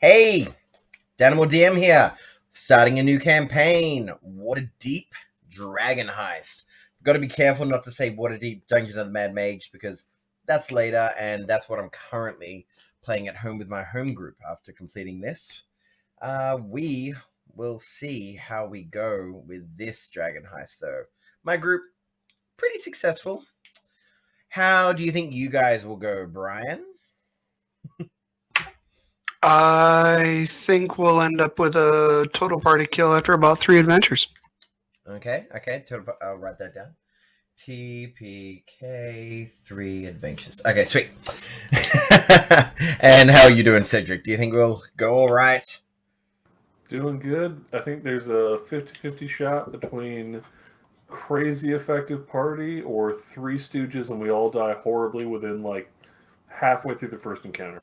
Hey, DanimalDM here, starting a new campaign, Waterdeep Dragon Heist. Got to be careful not to say Waterdeep Dungeon of the Mad Mage because that's later, and that's what I'm currently playing at home with my home group after completing this. We will see how we go with this Dragon Heist, though. My group, pretty successful. How do you think you guys will go, Brian? I think we'll end up with a total party kill after about 3 adventures. Okay. I'll write that down. TPK 3 adventures. Okay, sweet. And how are you doing, Cedric? Do you think we'll go all right? Doing good. I think there's a 50-50 shot between crazy effective party or 3 stooges and we all die horribly within like halfway through the first encounter.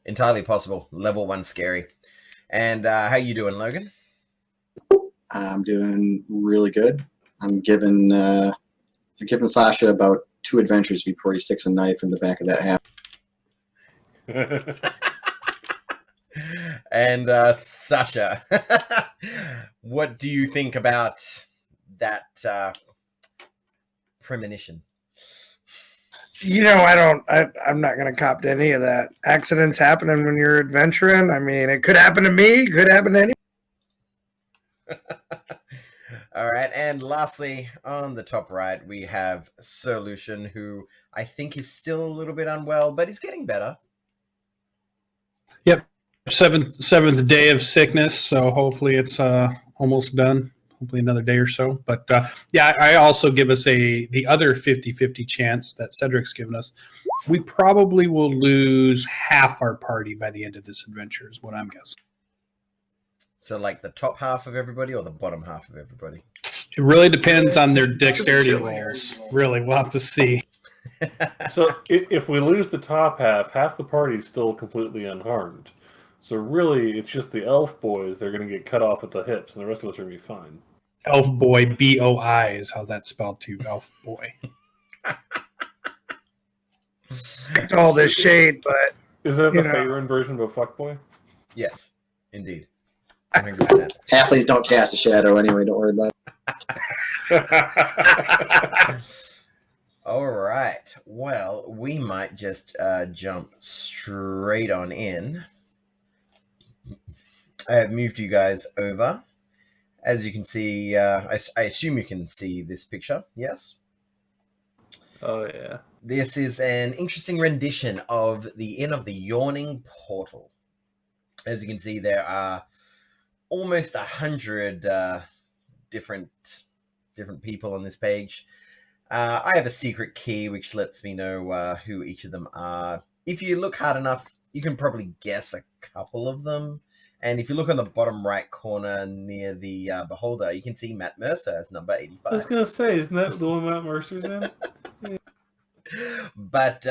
Entirely possible. Level 1 scary. And how you doing, Logan? I'm doing really good. I'm giving Sasha about 2 adventures before he sticks a knife in the back of that hat. And Sasha, what do you think about that premonition? You know, I'm not going to cop to any of that. Accidents happening when you're adventuring. I mean, it could happen to me. It could happen to anyone. All right. And lastly, on the top right, we have Sir Lucian, who I think is still a little bit unwell, but he's getting better. Yep. Seventh day of sickness. So hopefully it's almost done. Hopefully another day or so. But yeah, I also give us the other 50-50 chance that Cedric's given us. We probably will lose half our party by the end of this adventure is what I'm guessing. So like the top half of everybody or the bottom half of everybody? It really depends on their dexterity rolls. Really, we'll have to see. So if we lose the top half the party is still completely unharmed. So really, it's just the elf boys. They're going to get cut off at the hips, and the rest of us are going to be fine. Elf boy, B-O-I's. How's that spelled too? Elf boy. It's all this shade, but Is that the Faerun version of a fuckboy? Yes, indeed. 100%. Halflings don't cast a shadow anyway. Don't worry about it. All right. Well, we might just jump straight on in. I have moved you guys over. As you can see, I assume you can see this picture, yes? Oh, yeah. This is an interesting rendition of the Inn of the Yawning Portal. As you can see, there are almost 100 different people on this page. I have a secret key which lets me know who each of them are. If you look hard enough, you can probably guess a couple of them. And if you look on the bottom right corner near the beholder, you can see Matt Mercer as number 85. I was going to say, isn't that the one Matt Mercer's in? Yeah. But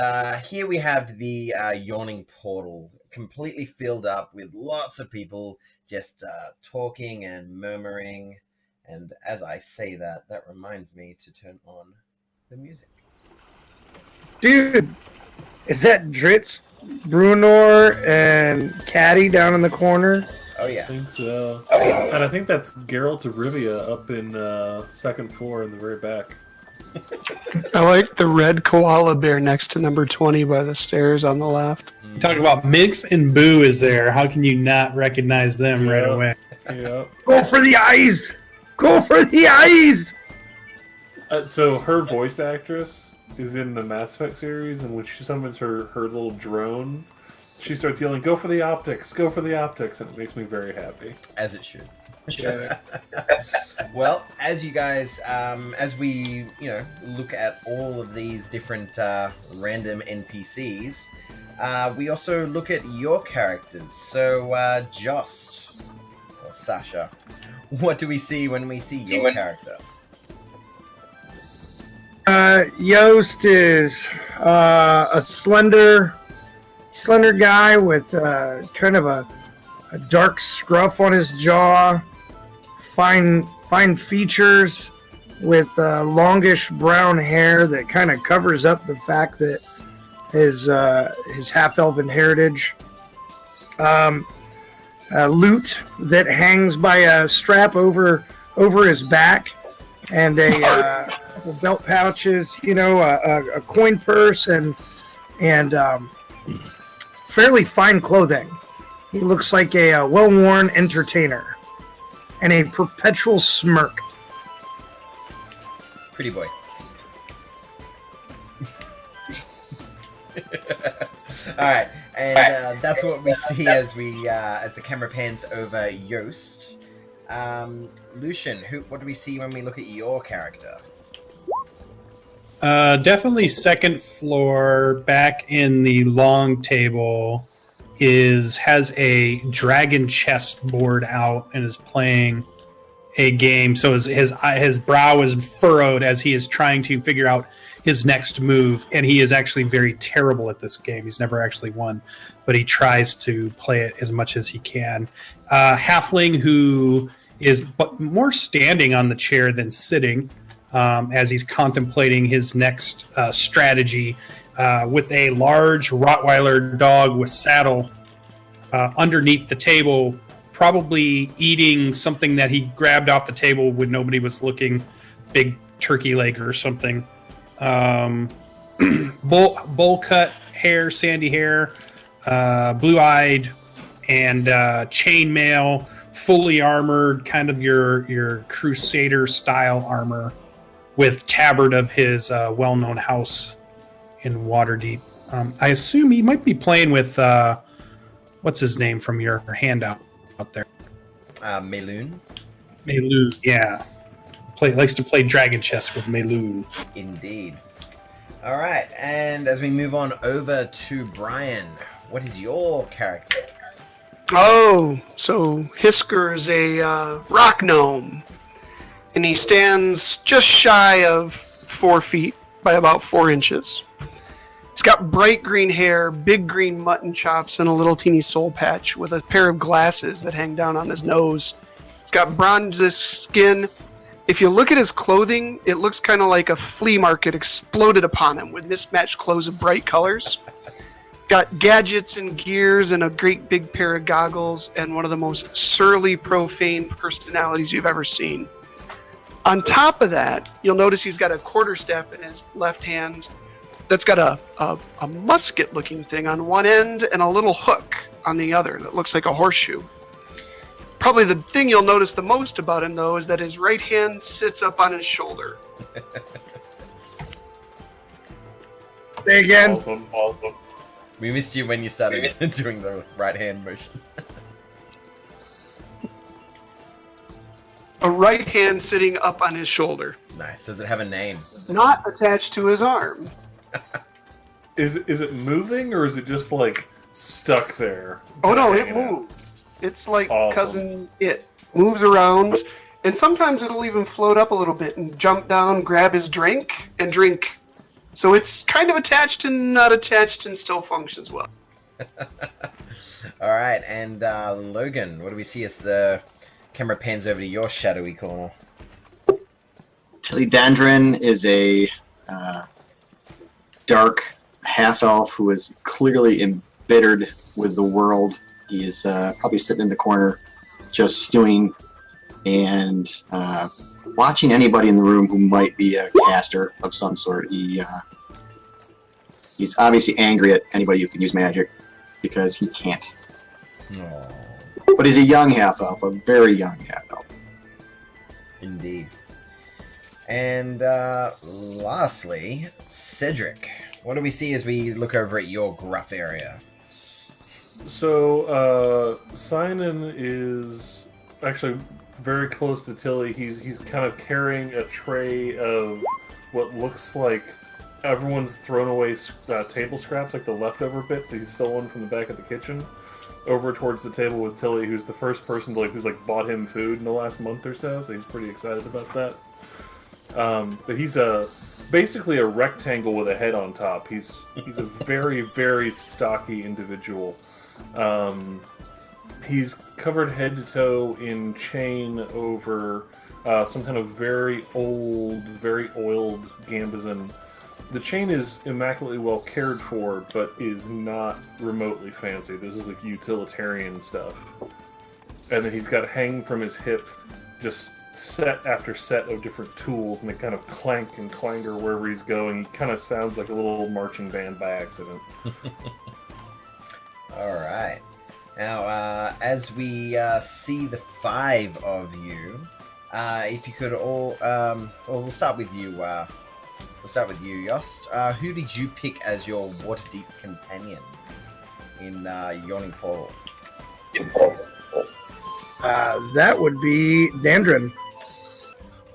here we have the Yawning Portal, completely filled up with lots of people just talking and murmuring. And as I say that reminds me to turn on the music. dude, is that Dritz, Brunor, and Caddy down in the corner? Oh, yeah. I think so. Oh, yeah. And I think that's Geralt of Rivia up in second floor in the very back. I like the red koala bear next to number 20 by the stairs on the left. Talking about Mix and Boo is there. How can you not recognize them right away? Yeah. Go for the eyes! Go for the eyes! So her voice actress is in the Mass Effect series, and when she summons her little drone, she starts yelling, "Go for the optics! Go for the optics!" And it makes me very happy. As it should. Yeah. Well, as you guys, as we, look at all of these different random NPCs, we also look at your characters. So, Jost, or Sasha, what do we see when we see your character? Yost is a slender guy with kind of a dark scruff on his jaw, fine features with longish brown hair that kind of covers up the fact that his half-elven heritage. loot that hangs by a strap over his back, and a couple belt pouches, a coin purse, and fairly fine clothing. He looks like a well-worn entertainer, and a perpetual smirk. Pretty boy. All right, and that's what we see as the camera pans over Yost. Lucian, what do we see when we look at your character? Definitely second floor, back in the long table, has a dragon chest board out and is playing a game. So his brow is furrowed as he is trying to figure out his next move, and he is actually very terrible at this game. He's never actually won, but he tries to play it as much as he can. Halfling, who is more standing on the chair than sitting, as he's contemplating his next strategy, with a large Rottweiler dog with saddle underneath the table, probably eating something that he grabbed off the table when nobody was looking, big turkey leg or something. Bowl cut hair, sandy hair, blue-eyed, and chainmail, fully armored, kind of your crusader style armor, with tabard of his well-known house in Waterdeep. I assume he might be playing with what's his name from your handout out there? Meloon. Meloon, yeah. Likes to play dragon chess with Meloon. Indeed. All right, and as we move on over to Brian, what is your character? Oh, so Hisker is a rock gnome, and he stands just shy of 4 feet by about 4 inches. He's got bright green hair, big green mutton chops, and a little teeny soul patch with a pair of glasses that hang down on his nose. He's got bronze skin. If you look at his clothing, it looks kind of like a flea market exploded upon him with mismatched clothes of bright colors. Got gadgets and gears and a great big pair of goggles and one of the most surly, profane personalities you've ever seen. On top of that, you'll notice he's got a quarterstaff in his left hand that's got a musket-looking thing on one end and a little hook on the other that looks like a horseshoe. Probably the thing you'll notice the most about him, though, is that his right hand sits up on his shoulder. Say again. Awesome. We missed you when you started doing the right hand motion. A right hand sitting up on his shoulder. Nice. Does it have a name? Not attached to his arm. Is it moving, or is it just like stuck there? Oh no, it Hanging out? moves. It's like Awesome. cousin it. Moves around, and sometimes it'll even float up a little bit and jump down, grab his drink, and drink. So it's kind of attached and not attached and still functions well. All right, and Logan, what do we see as the camera pans over to your shadowy corner? Tillydendron is a dark half-elf who is clearly embittered with the world. He is probably sitting in the corner just stewing and watching anybody in the room who might be a caster of some sort. He's obviously angry at anybody who can use magic because he can't. Aww. But he's a young half-elf, a very young half-elf. Indeed. And lastly, Cedric. What do we see as we look over at your gruff area? So, Sinan is actually very close to Tilly. He's kind of carrying a tray of what looks like everyone's thrown away table scraps, like the leftover bits that he's stolen from the back of the kitchen, over towards the table with Tilly, who's the first person who's bought him food in the last month or so. So he's pretty excited about that. But he's basically a rectangle with a head on top. He's a very, very stocky individual. He's covered head to toe in chain over some kind of very old, very oiled gambazon. The chain is immaculately well cared for, but is not remotely fancy. This is like utilitarian stuff. and then he's got hanging from his hip just set after set of different tools, and they kind of clank and clanger wherever he's going. He kind of sounds like a little marching band by accident. All right. Now, as we see the 5 of you, if you could all, well, we'll start with you. We'll start with you, Yost. Who did you pick as your Waterdeep companion in Yawning Portal? That would be Dandrin.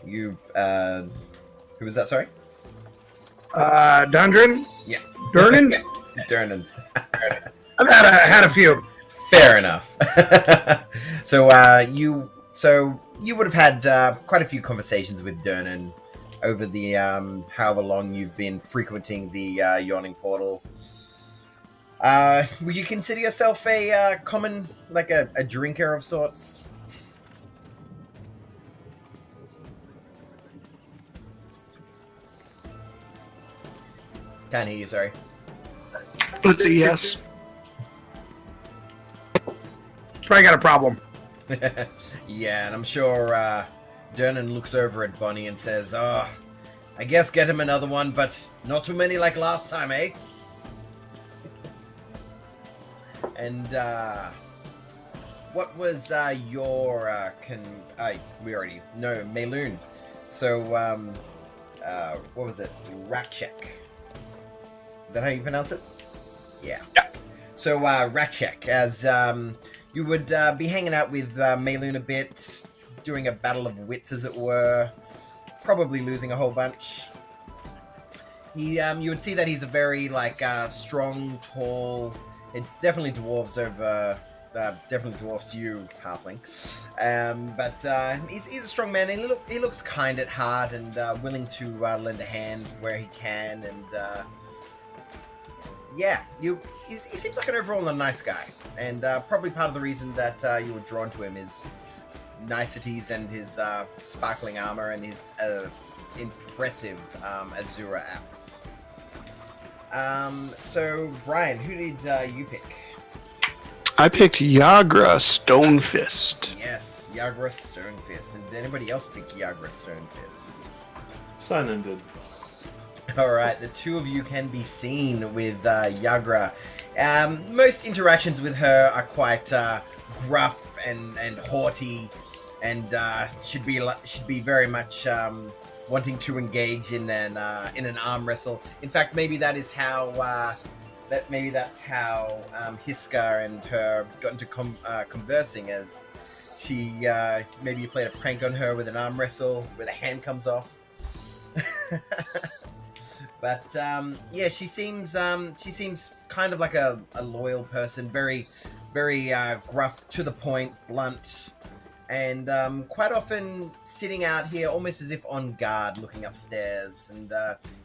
You, who was that? Sorry. Dandrin. Yeah. Durnan. Durnan. I've had a few. Fair enough. So you would have had quite a few conversations with Durnan over the however long you've been frequenting the Yawning Portal. Would you consider yourself a common, like a drinker of sorts? Can't hear you, sorry. Let's say yes. Probably got a problem. Yeah, and I'm sure Durnan looks over at Bonnie and says, "Oh, I guess get him another one, but not too many like last time, eh?" And what was your we already know Mayloon. So what was it? Ratchek. Is that how you pronounce it? Yeah. So Ratchek, as you would be hanging out with Mayloon a bit, doing a battle of wits, as it were, probably losing a whole bunch. He, you would see that he's a very strong, tall. It definitely dwarfs you, halfling. But he's a strong man. He looks kind at heart and willing to lend a hand where he can. And he seems like an overall a nice guy. And probably part of the reason that you were drawn to him is niceties and his sparkling armor and his impressive Azura axe. So, Brian, who did you pick? I picked Yagra Stonefist. Yes, Yagra Stonefist. Did anybody else pick Yagra Stonefist? Simon did. Alright, the two of you can be seen with Yagra. Most interactions with her are quite gruff and haughty, and should be very much wanting to engage in an arm wrestle. In fact, maybe that is how that's how Hiska and her got into conversing, as she maybe you played a prank on her with an arm wrestle where the hand comes off. But yeah, she seems kind of like a loyal person, very gruff, to the point, blunt. And quite often sitting out here almost as if on guard, looking upstairs. And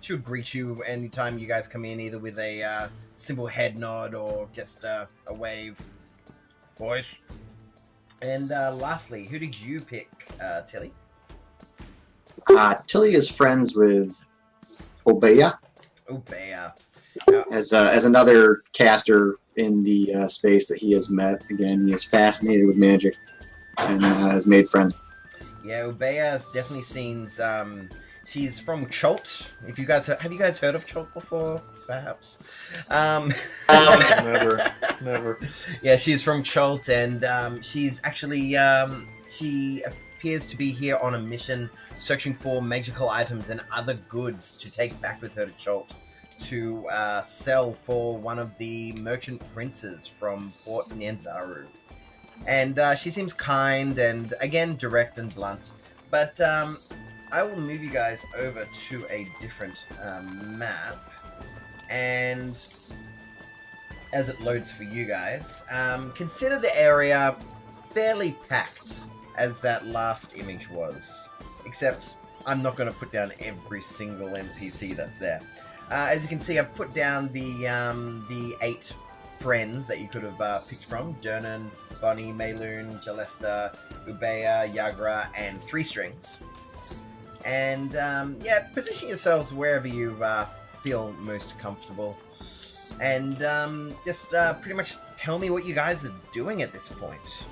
she would greet you anytime you guys come in, either with a simple head nod or just a wave. Boys. And lastly, who did you pick, Tilly? Tilly is friends with Obeya. Obeya. As another caster in the space that he has met. Again, he is fascinated with magic and has made friends. Yeah, Obeya's definitely seen. She's from Cholt. If you guys have you guys heard of Cholt before? Perhaps. Never. Yeah, she's from Cholt, and she's actually she appears to be here on a mission, searching for magical items and other goods to take back with her to Cholt to sell for one of the merchant princes from Port Nianzaru. And she seems kind and, again, direct and blunt. But I will move you guys over to a different map. And as it loads for you guys, consider the area fairly packed, as that last image was. Except I'm not going to put down every single NPC that's there. As you can see, I've put down the 8 friends that you could have picked from: Durnan, Bonnie, Mayloon, Jalesta, Ubeya, Yagra, and 3 strings. And yeah, position yourselves wherever you feel most comfortable. And just pretty much tell me what you guys are doing at this point.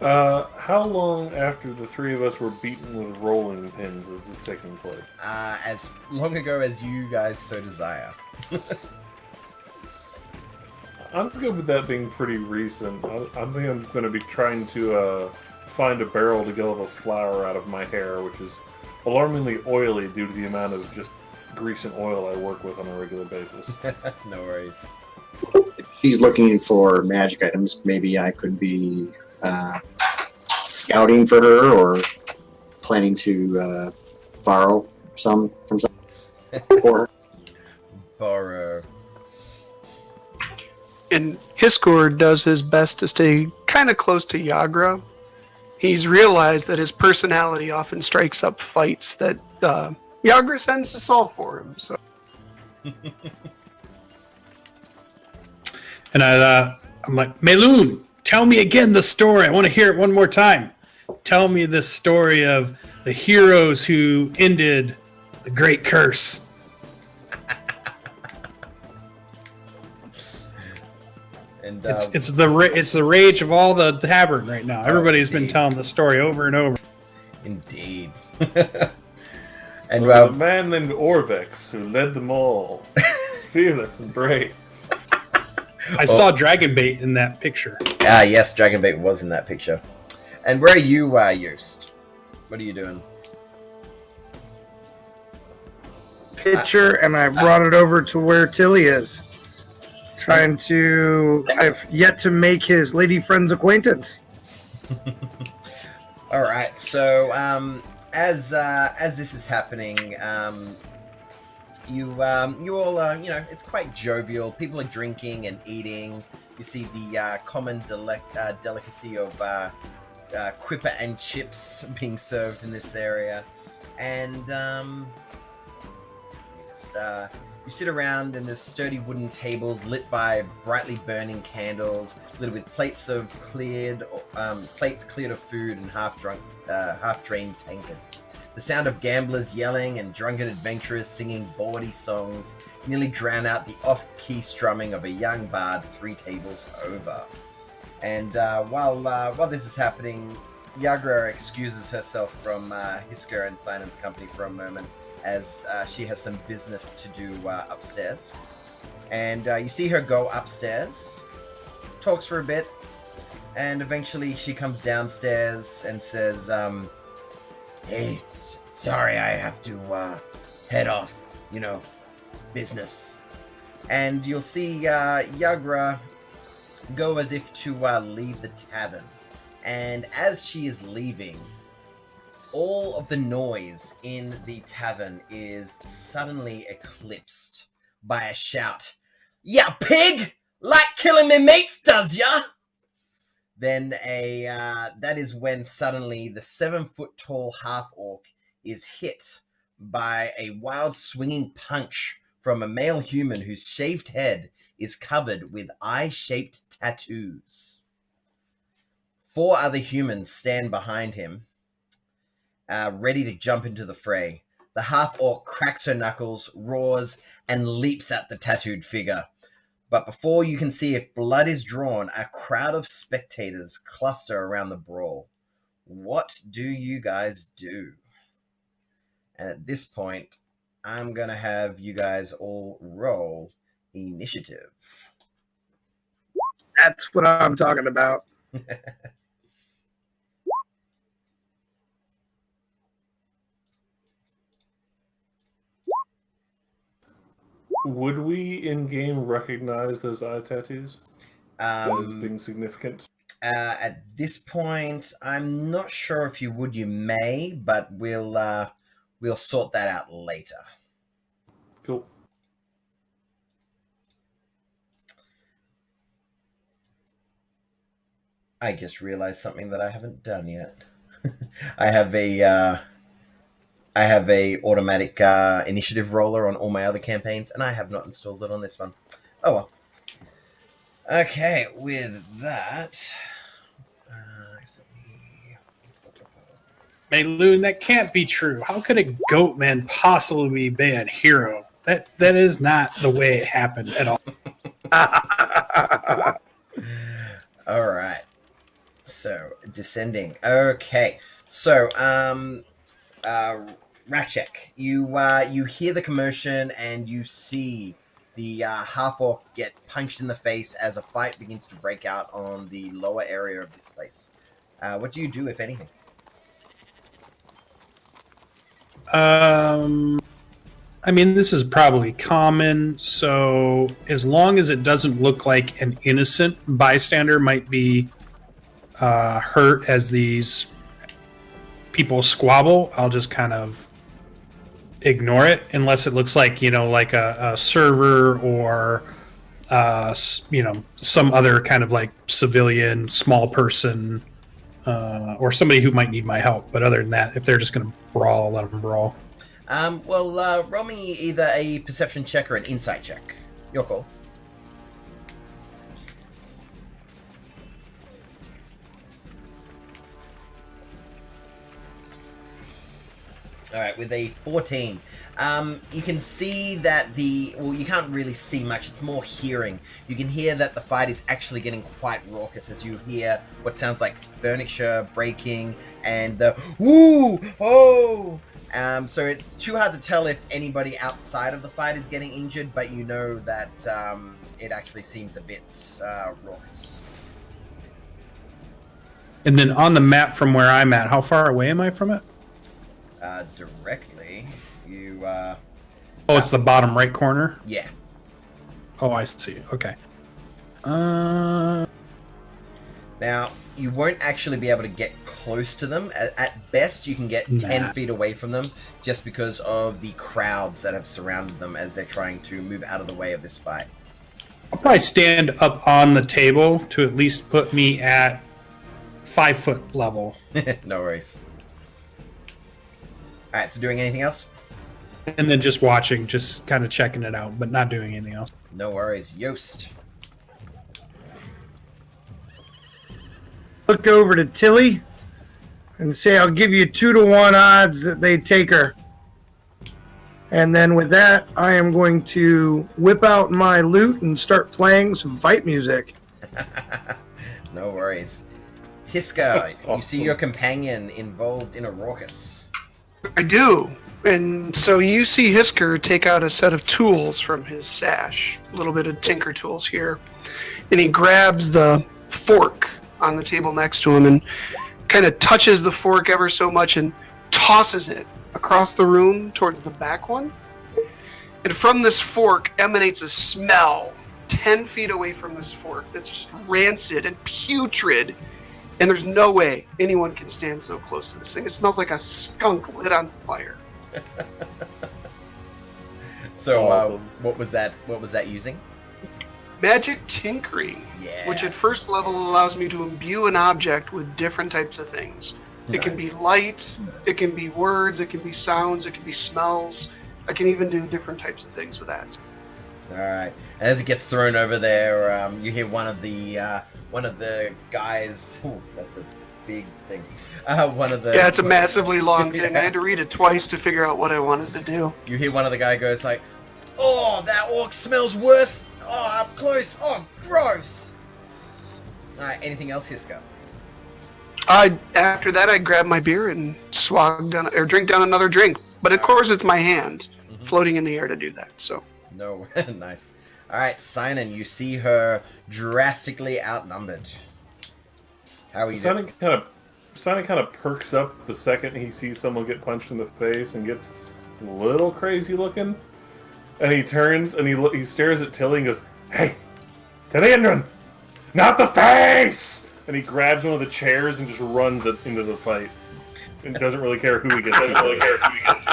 How long after the three of us were beaten with rolling pins is this taking place? As long ago as you guys so desire. I'm good with that being pretty recent. I think I'm going to be trying to find a barrel to get all the flour out of my hair, which is alarmingly oily due to the amount of just grease and oil I work with on a regular basis. No worries. If she's looking for magic items, maybe I could be scouting for her or planning to borrow some from some for her. Borrow. And Hiskor does his best to stay kind of close to Yagra. He's realized that his personality often strikes up fights that Yagra sends to solve for him. So, And I'm like, Melun, tell me again the story. I want to hear it one more time. Tell me the story of the heroes who ended the Great Curse. And It's the rage of all the tavern right now. Everybody's been telling the story over and over. indeed. And A man named Orvex who led them all, fearless and brave. I saw Dragonbait in that picture. Yes, Dragonbait was in that picture. And where are you, Yost? What are you doing? Picture, and I brought it over to where Tilly is. I've yet to make his lady friend's acquaintance. All right. So, as this is happening, you all it's quite jovial. People are drinking and eating. You see the common delicacy of quipper and chips being served in this area, and you sit around in this sturdy wooden tables lit by brightly burning candles, lit with plates cleared of food and half-drained tankards. The sound of gamblers yelling and drunken adventurers singing bawdy songs nearly drown out the off-key strumming of a young bard 3 tables over. And while this is happening, Yagra excuses herself from Hisker and Sinan's company for a moment, as she has some business to do upstairs. And you see her go upstairs, talks for a bit, and eventually she comes downstairs and says, hey, sorry, I have to head off, business. And you'll see Yagra go as if to leave the tavern. And as she is leaving, all of the noise in the tavern is suddenly eclipsed by a shout. "Ya pig! Like killing me mates, does ya?" Then that is when suddenly the 7-foot-tall half-orc is hit by a wild swinging punch from a male human whose shaved head is covered with eye-shaped tattoos. 4 other humans stand behind him, ready to jump into the fray. The half-orc cracks her knuckles, roars, and leaps at the tattooed figure. But before you can see if blood is drawn, a crowd of spectators cluster around the brawl. What do you guys do? And at this point, I'm going to have you guys all roll initiative. That's what I'm talking about. Would we in-game recognize those eye tattoos as being significant? At this point, I'm not sure if you would. You may, but we'll sort that out later. Cool. I just realized something that I haven't done yet. I have a automatic initiative roller on all my other campaigns, and I have not installed it on this one. Oh well. Okay, with that, Mayloon, that can't be true. How could a goat man possibly be a hero? That is not the way it happened at all. all right. So descending. Okay. So Rakchek, you hear the commotion and you see the half orc get punched in the face as a fight begins to break out on the lower area of this place. What do you do, if anything? I mean, this is probably common, so as long as it doesn't look like an innocent bystander might be hurt as these people squabble, I'll just kind of ignore it, unless it looks like, like a server or, some other kind of like civilian, small person, or somebody who might need my help. But other than that, if they're just going to brawl, I'll let them brawl. Roll me either a perception check or an insight check. Your call. All right, with a 14, you can see that you can't really see much. It's more hearing. You can hear that the fight is actually getting quite raucous as you hear what sounds like furniture breaking and the woo, oh. So it's too hard to tell if anybody outside of the fight is getting injured, but you know that it actually seems a bit raucous. And then on the map from where I'm at, how far away am I from it? Directly, you... Oh, it's the bottom right corner? Yeah. Oh, I see. Okay. Now, you won't actually be able to get close to them. At best, you can get 10 feet away from them just because of the crowds that have surrounded them as they're trying to move out of the way of this fight. I'll probably stand up on the table to at least put me at 5-foot level. No worries. Alright, so doing anything else? And then just watching, just kind of checking it out, but not doing anything else. No worries. Yost. Look over to Tilly and say, I'll give you 2-to-1 odds that they take her. And then with that, I am going to whip out my lute and start playing some fight music. No worries. Hiska, Awesome. You see your companion involved in a raucous. I do. And so you see Hisker take out a set of tools from his sash, a little bit of tinker tools here. And he grabs the fork on the table next to him and kind of touches the fork ever so much and tosses it across the room towards the back one. And from this fork emanates a smell 10 feet away from this fork that's just rancid and putrid. And there's no way anyone can stand so close to this thing. It smells like a skunk lit on fire. So, Awesome. what was that using? Magic tinkering, Yeah. which at first level allows me to imbue an object with different types of things. It can be light, it can be words, it can be sounds, it can be smells. I can even do different types of things with that. All right. And as it gets thrown over there, you hear one of the guys. Ooh, that's a big thing. One of the Yeah, it's a massively long thing. I had to read it twice to figure out what I wanted to do. You hear one of the guy goes like, "Oh, that orc smells worse. Oh, up close. Oh, gross." All right. Anything else, Hiska? After that, I grab my beer and drink down another drink. But of course, it's my hand floating in the air to do that. So. No, nice. All right, Sinan, you see her drastically outnumbered. How are you doing? Simon kind of perks up the second he sees someone get punched in the face and gets a little crazy looking. And he turns and he stares at Tilly and goes, "Hey, to the engine, not the face!" And he grabs one of the chairs and just runs into the fight. And doesn't really care who he gets to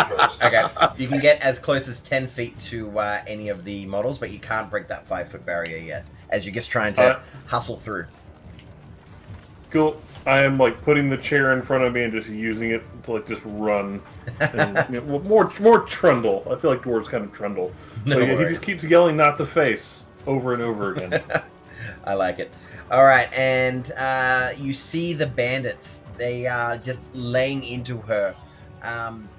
first. Okay, you can get as close as 10 feet to any of the models, but you can't break that 5-foot barrier yet, as you're just trying to hustle through. Cool. I am like putting the chair in front of me and just using it to like just run. And, more trundle. I feel like dwarves kind of trundle. No He worries. just keeps yelling "not the face" over and over again. I like it. All right, and you see the bandits. They are just laying into her,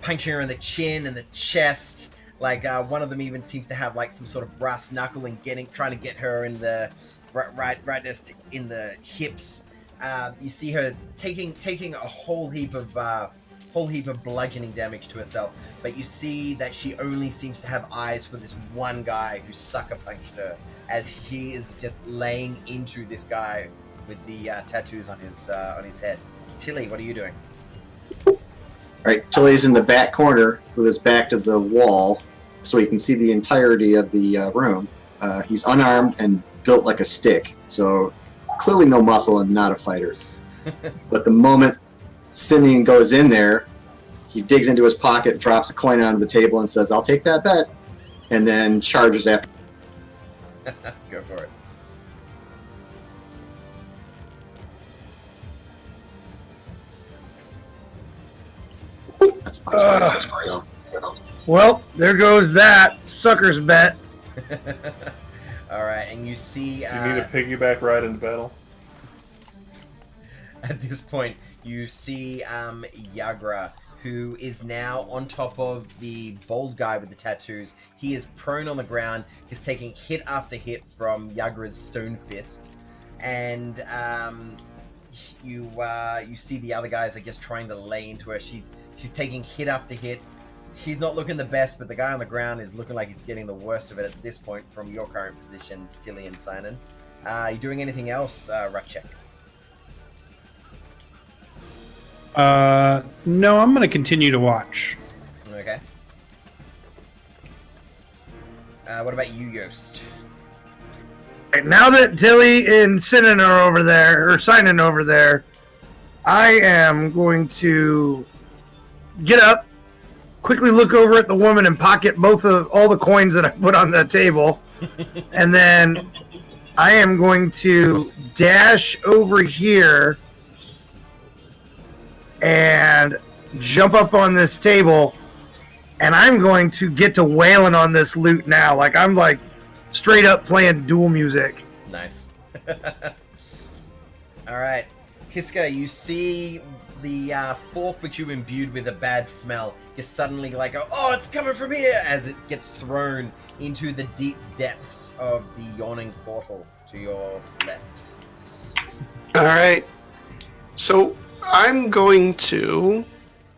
punching her in the chin and the chest. Like one of them even seems to have like some sort of brass knuckle and trying to get her in the right just in the hips. You see her taking a whole heap of bludgeoning damage to herself, but you see that she only seems to have eyes for this one guy who sucker punched her, as he is just laying into this guy with the tattoos on his head. Tilly, what are you doing? All right, Tilly's in the back corner with his back to the wall, so he can see the entirety of the room. He's unarmed and built like a stick, so clearly no muscle and not a fighter. But the moment Simeon goes in there, he digs into his pocket, drops a coin onto the table, and says, "I'll take that bet," and then charges after. Go for it. That's my Well, there goes that sucker's bet. All right, and you see. Do you need a piggyback ride into battle? At this point, you see Yagra, who is now on top of the bald guy with the tattoos. He is prone on the ground. He's taking hit after hit from Yagra's stone fist, and you see the other guys, I guess, trying to lay into her. She's taking hit after hit. She's not looking the best, but the guy on the ground is looking like he's getting the worst of it at this point from your current positions, Tilly and Sinan. Are you doing anything else, Rutchek? No, I'm going to continue to watch. Okay. What about you, Yost? Right, now that Tilly and Sinan are over there, or Sinan over there, I am going to get up, quickly look over at the woman and pocket all the coins that I put on the table, and then I am going to dash over here and jump up on this table, and I'm going to get to wailing on this loot now. Like, I'm like straight up playing dual music. Nice. All right, Kiska, you see the fork which you imbued with a bad smell is suddenly like, oh, it's coming from here, as it gets thrown into the deep depths of the Yawning Portal to your left. All right. So I'm going to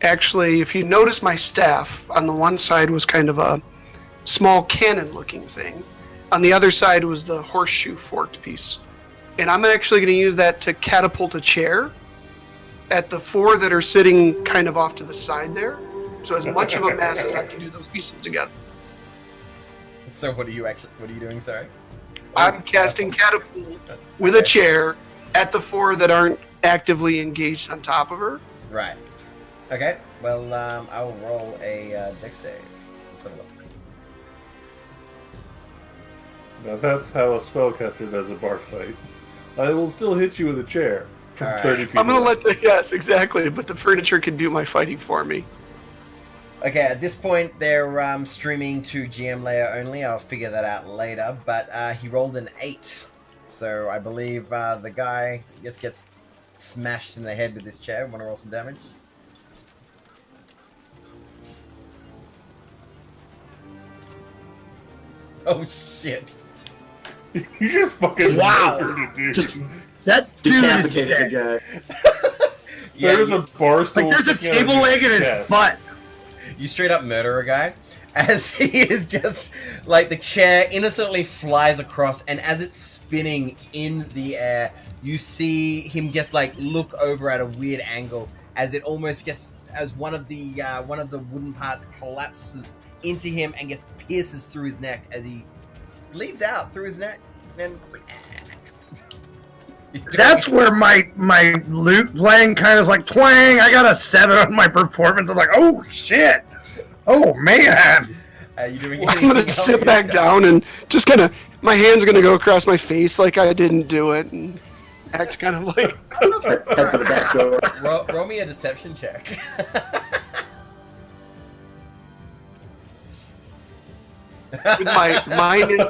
actually, if you notice, my staff on the one side was kind of a small cannon-looking thing. On the other side was the horseshoe forked piece. And I'm actually going to use that to catapult a chair at the four that are sitting kind of off to the side there. So as much of a mass as I can do those pieces together. So what are you doing, sorry? I'm casting catapult with a chair at the four that aren't actively engaged on top of her. Right. Okay, well, I will roll a dex save. Let's have a look. Now that's how a spellcaster does a bar fight. I will still hit you with a chair from All right. 30 feet I'm going to away. let the, yes, exactly, but the furniture can do my fighting for me. Okay, at this point, they're streaming to GM layer only. I'll figure that out later, but he rolled an 8. So I believe the guy just gets smashed in the head with this chair. Want to roll some damage? Oh, shit. You just fucking Wow. murdered a dude. Just That dude is decapitated the dead. guy. Yeah, There's a bar stool. Like, there's a sticking out of table leg in his chest. butt. you straight up murder a guy as he is just like the chair innocently flies across, and as it's spinning in the air, you see him just like look over at a weird angle as it almost gets as one of the wooden parts collapses into him and just pierces through his neck as he bleeds out through his neck. And That's where my loot playing kind of is like twang. I got a 7 on my performance. I'm like, oh shit, oh man. you doing Well, I'm anything going to else, sit back Yiska? down and just kind of, my hand's going to go across my face like I didn't do it and act kind of like, Head for the back door. Roll me a deception check. with my mind is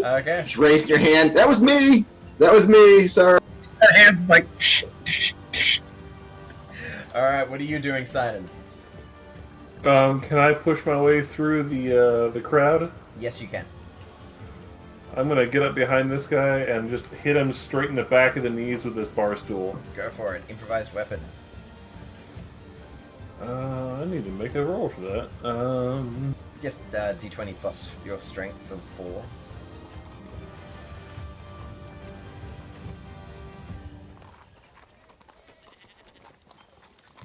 Okay. Just raised your hand. That was me. That was me. Sorry. That hand's like, shh, shh, shh. All right. What are you doing, Sidon? Can I push my way through the crowd? Yes, you can. I'm gonna get up behind this guy and just hit him straight in the back of the knees with this bar stool. Go for it. Improvised weapon. I need to make a roll for that. Yes, d20 plus your strength of 4.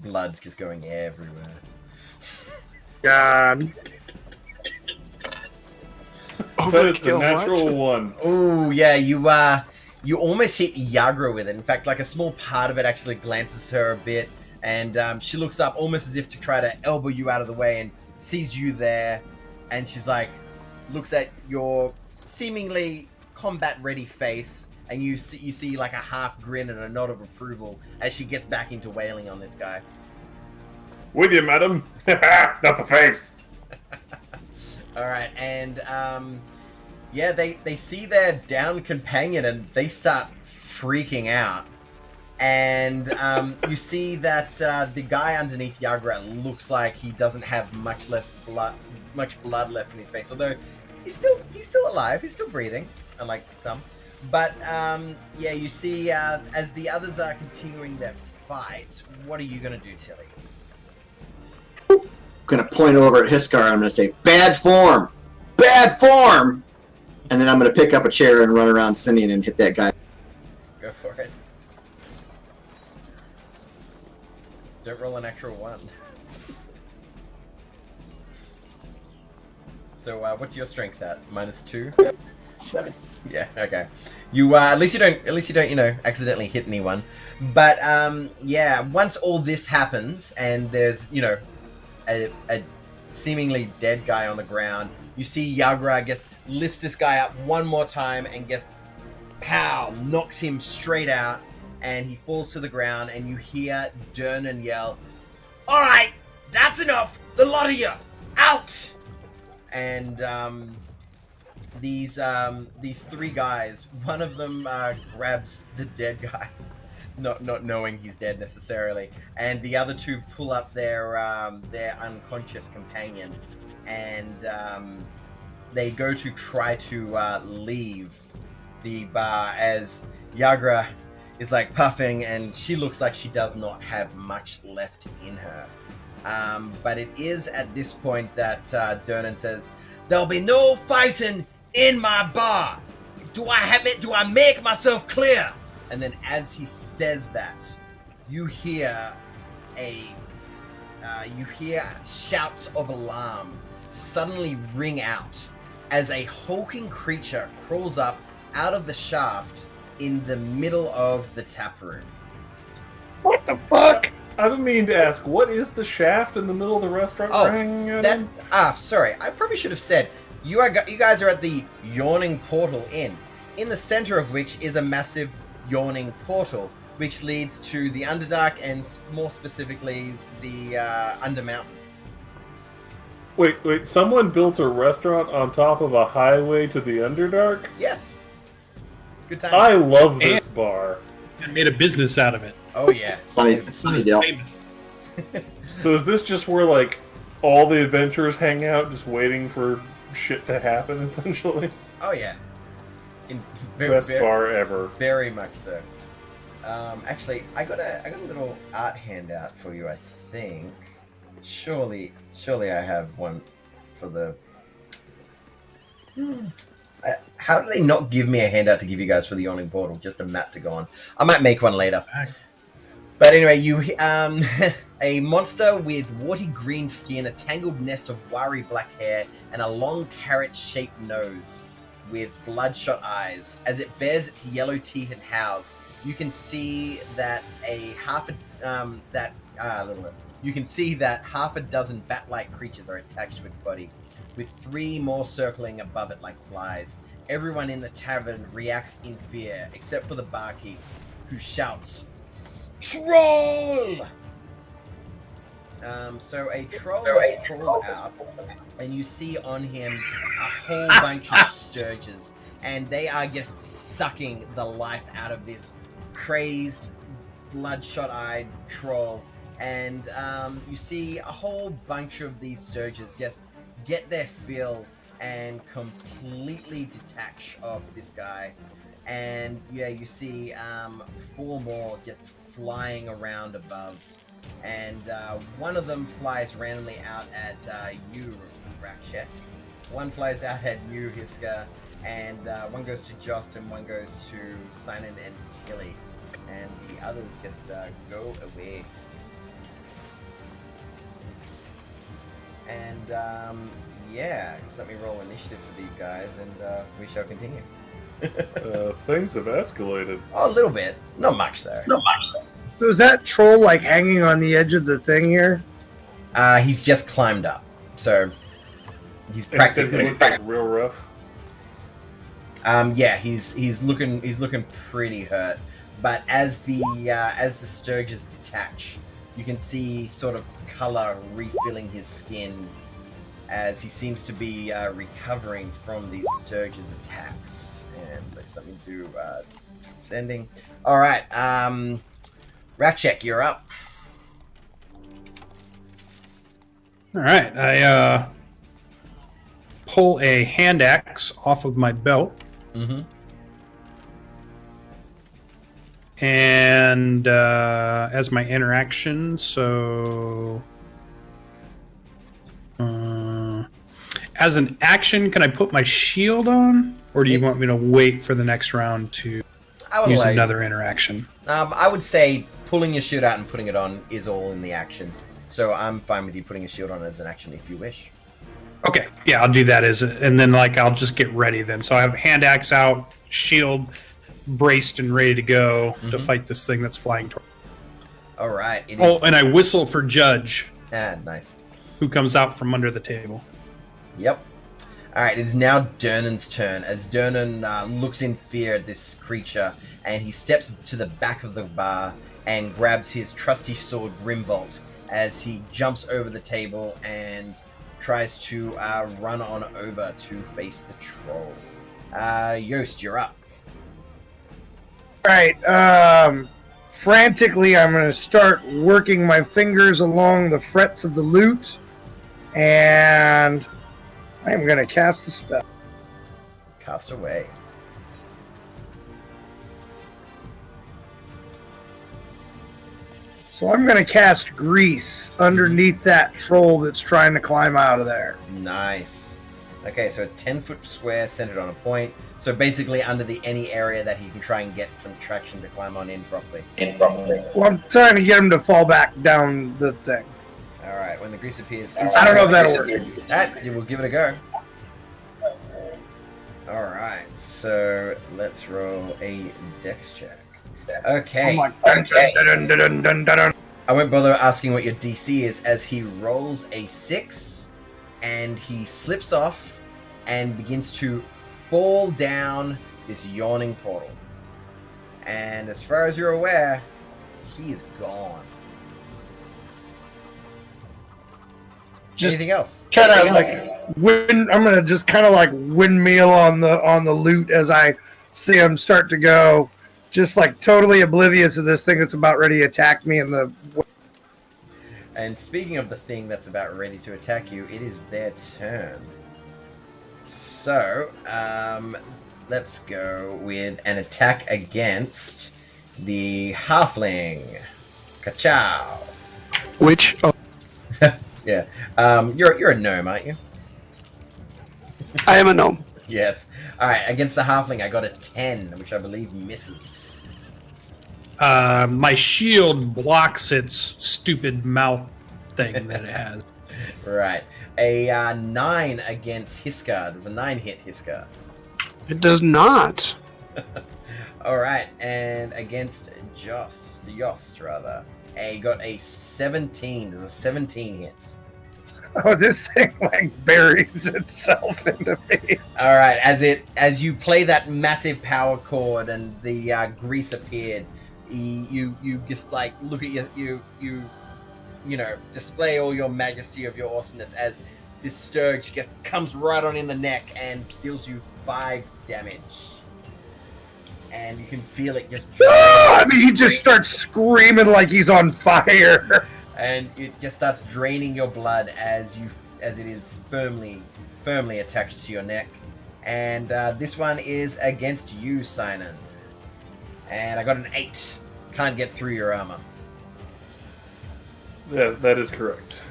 Blood's just going everywhere. God. That is the Overkill, natural what? one. Oh yeah, you almost hit Yagra with it. In fact, like a small part of it actually glances her a bit, and she looks up almost as if to try to elbow you out of the way, and sees you there, and she's like, looks at your seemingly combat-ready face, and you see like a half grin and a nod of approval as she gets back into wailing on this guy. With you, madam. Not the face. All right, and yeah, they see their down companion and they start freaking out. And you see that the guy underneath Yagra looks like he doesn't have much blood left in his face. Although he's still alive, he's still breathing, unlike some. But yeah, you see as the others are continuing their fight, what are you gonna do, Tilly? I'm gonna point over at Hiskar and I'm gonna say, "Bad form! Bad form!" And then I'm gonna pick up a chair and run around Simeon and hit that guy. Go for it. Don't roll an actual 1. So what's your strength at? -2? 7. Yeah, okay. You at least you don't accidentally hit anyone. But yeah, once all this happens and there's a seemingly dead guy on the ground, you see Yagra, I guess, lifts this guy up one more time and just pow, knocks him straight out, and he falls to the ground, and you hear Dernan yell, "All right, that's enough, the lot of you, out!" And these 3 guys, one of them grabs the dead guy, not knowing he's dead necessarily, and the other 2 pull up their unconscious companion, and they go to try to leave the bar as Yagra is like puffing, and she looks like she does not have much left in her. But it is at this point that Dernan says, "There'll be no fighting in my bar. Do I make myself clear?" And then as he says that, you hear shouts of alarm suddenly ring out as a hulking creature crawls up out of the shaft in the middle of the tap room. What the fuck? I've been meaning to ask, what is the shaft in the middle of the restaurant? Sorry, I probably should have said, you guys are at the Yawning Portal Inn, in the center of which is a massive yawning portal, which leads to the Underdark and more specifically the Undermountain. Wait, someone built a restaurant on top of a highway to the Underdark? Yes. Good time. I love this bar. And made a business out of it. Oh yeah. Sunnydale. Famous. So is this just where, like, all the adventurers hang out just waiting for shit to happen, essentially? Oh yeah. Best bar ever. Very much so. Actually, I got a little art handout for you, I think. Surely I have one for the... How do they not give me a handout to give you guys for the Yawning Portal? Just a map to go on. I might make one later. But anyway, you a monster with warty green skin, a tangled nest of wiry black hair, and a long carrot-shaped nose with bloodshot eyes. As it bares its yellow teeth and howls, you can see that half a dozen bat-like creatures are attached to its body, with 3 more circling above it like flies. Everyone in the tavern reacts in fear, except for the barkeep, who shouts, "Troll!" So a troll has crawled out, and you see on him a whole bunch of sturges, and they are just sucking the life out of this crazed, bloodshot-eyed troll. And you see a whole bunch of these sturges just get their fill and completely detach off this guy. And yeah, you see 4 more just flying around above. And one of them flies randomly out at you, Ratchet. One flies out at you, Hiska. And one goes to Jost and one goes to Simon and Tilly. And the others just go away. And yeah, just let me roll initiative for these guys and we shall continue. Things have escalated. Oh, a little bit. Not much though. So is that troll like hanging on the edge of the thing here? He's just climbed up. So he's And he practically looks like real rough. yeah, he's looking pretty hurt. But as the Sturges detach, you can see sort of color refilling his skin as he seems to be recovering from these Sturges attacks. And let me do sending. All right, Ratchek, you're up. All right, I pull a hand axe off of my belt. Mm-hmm. And as my interaction, so as an action, can I put my shield on, or do you want me to wait for the next round to use another interaction? I would say pulling your shield out and putting it on is all in the action. So I'm fine with you putting a shield on as an action if you wish. Okay, yeah, I'll do that and then I'll just get ready then. So I have hand axe out, shield braced and ready to go to fight this thing that's flying toward. All right. And I whistle for Judge. Ah, nice. Who comes out from under the table. Yep. All right, it is now Dernan's turn as Dernan looks in fear at this creature and he steps to the back of the bar and grabs his trusty sword Grimbolt as he jumps over the table and tries to run on over to face the troll. Yost, you're up. All right. Frantically, I'm going to start working my fingers along the frets of the lute, and I'm going to cast a spell. Cast away. So I'm going to cast Grease underneath that troll that's trying to climb out of there. Nice. Okay, so a 10-foot square centered on a point. So basically under any area that he can try and get some traction to climb on in properly. Well, I'm trying to get him to fall back down the thing. All right, when the grease appears... I don't know if that'll work. We'll give it a go. All right, so let's roll a dex check. Okay. I won't bother asking what your DC is as he rolls a 6 and he slips off and begins to fall down this yawning portal. And as far as you're aware, he is gone. Just anything else? Kind of like I'm gonna just kind of like windmill on the loot as I see him start to go, just like totally oblivious of this thing that's about ready to attack me in the. And speaking of the thing that's about ready to attack you, it is their turn. So, let's go with an attack against the halfling. Ka-chow. Which? Oh, Yeah. You're a gnome, aren't you? I am a gnome. Yes. All right. Against the halfling, I got a 10, which I believe misses. My shield blocks its stupid mouth thing that it has. Right. A 9 against Hiska. Does a 9 hit Hiska? It does not. All right. And against Yost, rather. I got a 17. Does a 17 hit? Oh, this thing like buries itself into me. All right. As you play that massive power chord and the grease appeared, you just like look at you know, display all your majesty of your awesomeness as this Sturge just comes right on in the neck and deals you 5 damage. And you can feel it just... I mean, he just starts screaming like he's on fire. And it just starts draining your blood as as it is firmly attached to your neck. And this one is against you, Sinan. And I got an 8. Can't get through your armor. Yeah, that is correct.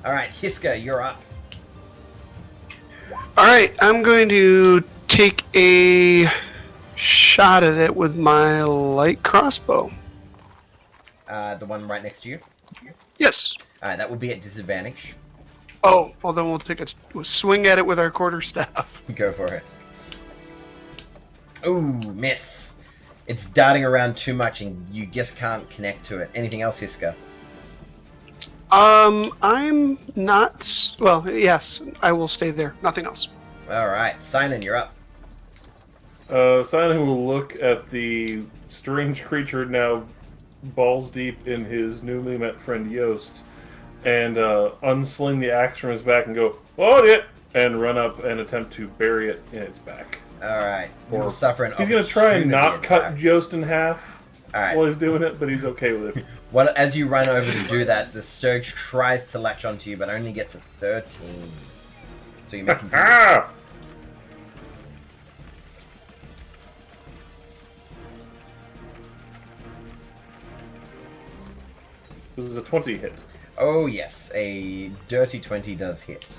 All right, Hiska, you're up. All right, I'm going to take a shot at it with my light crossbow. The one right next to you. Yes. That would be at disadvantage. Oh, well then we'll take a swing at it with our quarterstaff. Go for it. Ooh, miss. It's darting around too much and you just can't connect to it. Anything else, Hiska? I'm not... Well, yes, I will stay there. Nothing else. Alright, Sinan, you're up. Simon will look at the strange creature now balls deep in his newly met friend Yost and unsling the axe from his back and go, "Hold it!" and run up and attempt to bury it in its back. Alright, you will suffer an He's going to try and not opportunity cut attack. Yost in half Alright. while he's doing it, but he's okay with it. Well, as you run over to do that, the Sturge tries to latch onto you, but only gets a 13. So you make him... Ah! This is a 20 hit. Oh, yes. A dirty 20 does hit.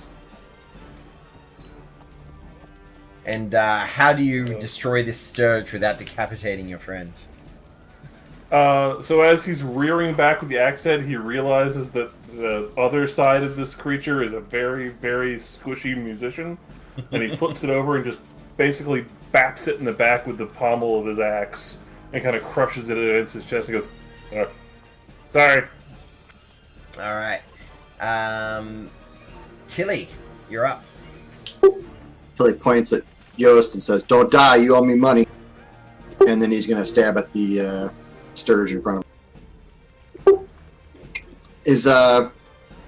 And how do you destroy this Sturge without decapitating your friend? So as he's rearing back with the axe head, he realizes that the other side of this creature is a very, very squishy musician, and he flips it over and just basically baps it in the back with the pommel of his axe, and kind of crushes it against his chest and goes, Sorry. Alright. Tilly, you're up. Tilly points at Yost and says, "Don't die, you owe me money." And then he's going to stab at the Sturge in front of him. Is